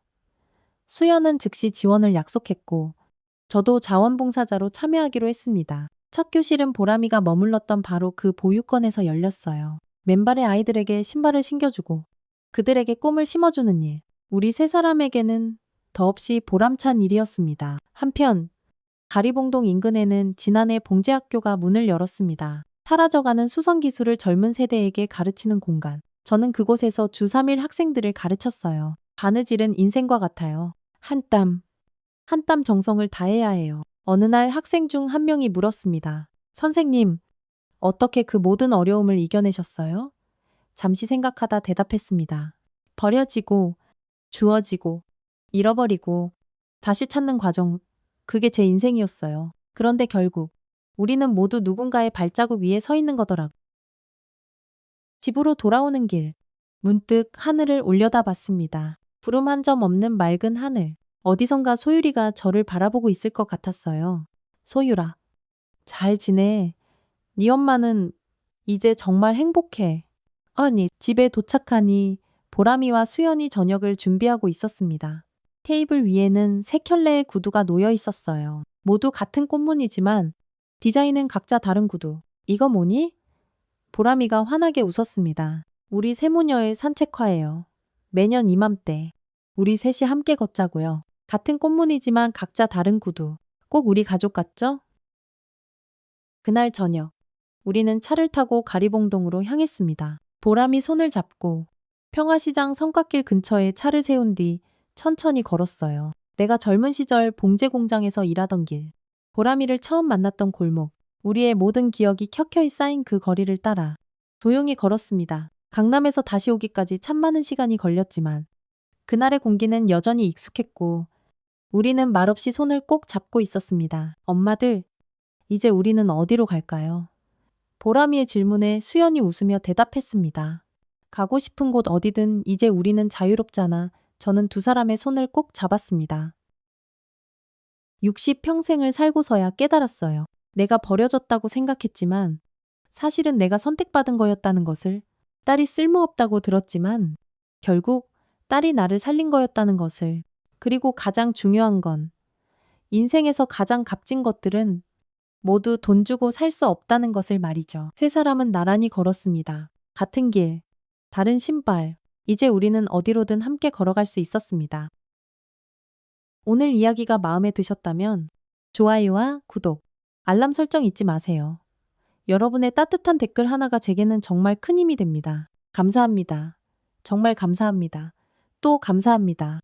수연은 즉시 지원을 약속했고 저도 자원봉사자로 참여하기로 했습니다. 첫 교실은 보람이가 머물렀던 바로 그 보유권에서 열렸어요. 맨발의 아이들에게 신발을 신겨주고 그들에게 꿈을 심어주는 일. 우리 세 사람에게는 더없이 보람찬 일이었습니다. 한편 가리봉동 인근에는 지난해 봉제학교가 문을 열었습니다. 사라져가는 수성기술을 젊은 세대에게 가르치는 공간. 저는 그곳에서 주 3일 학생들을 가르쳤어요. 바느질은 인생과 같아요. 한 땀, 한 땀 정성을 다해야 해요. 어느 날 학생 중 한 명이 물었습니다. 선생님, 어떻게 그 모든 어려움을 이겨내셨어요? 잠시 생각하다 대답했습니다. 버려지고, 주어지고, 잃어버리고, 다시 찾는 과정, 그게 제 인생이었어요. 그런데 결국, 우리는 모두 누군가의 발자국 위에 서 있는 거더라고. 집으로 돌아오는 길, 문득 하늘을 올려다 봤습니다. 구름 한 점 없는 맑은 하늘. 어디선가 소율이가 저를 바라보고 있을 것 같았어요. 소율아, 잘 지내? 네 엄마는 이제 정말 행복해. 아니, 집에 도착하니 보람이와 수연이 저녁을 준비하고 있었습니다. 테이블 위에는 세 켤레의 구두가 놓여 있었어요. 모두 같은 꽃무늬지만 디자인은 각자 다른 구두. 이거 뭐니? 보람이가 환하게 웃었습니다. 우리 세모녀의 산책화예요. 매년 이맘때 우리 셋이 함께 걷자고요. 같은 꽃무늬지만 각자 다른 구두. 꼭 우리 가족 같죠? 그날 저녁 우리는 차를 타고 가리봉동으로 향했습니다. 보람이 손을 잡고 평화시장 성곽길 근처에 차를 세운 뒤 천천히 걸었어요. 내가 젊은 시절 봉제 공장에서 일하던 길, 보람이를 처음 만났던 골목, 우리의 모든 기억이 켜켜이 쌓인 그 거리를 따라 조용히 걸었습니다. 강남에서 다시 오기까지 참 많은 시간이 걸렸지만 그날의 공기는 여전히 익숙했고 우리는 말없이 손을 꼭 잡고 있었습니다. 엄마들, 이제 우리는 어디로 갈까요? 보람이의 질문에 수연이 웃으며 대답했습니다. 가고 싶은 곳 어디든 이제 우리는 자유롭잖아. 저는 두 사람의 손을 꼭 잡았습니다. 60평생을 살고서야 깨달았어요. 내가 버려졌다고 생각했지만 사실은 내가 선택받은 거였다는 것을. 딸이 쓸모없다고 들었지만 결국 딸이 나를 살린 거였다는 것을. 그리고 가장 중요한 건 인생에서 가장 값진 것들은 모두 돈 주고 살 수 없다는 것을 말이죠. 세 사람은 나란히 걸었습니다. 같은 길, 다른 신발. 이제 우리는 어디로든 함께 걸어갈 수 있었습니다. 오늘 이야기가 마음에 드셨다면 좋아요와 구독, 알람 설정 잊지 마세요. 여러분의 따뜻한 댓글 하나가 제게는 정말 큰 힘이 됩니다. 감사합니다. 정말 감사합니다. 또 감사합니다.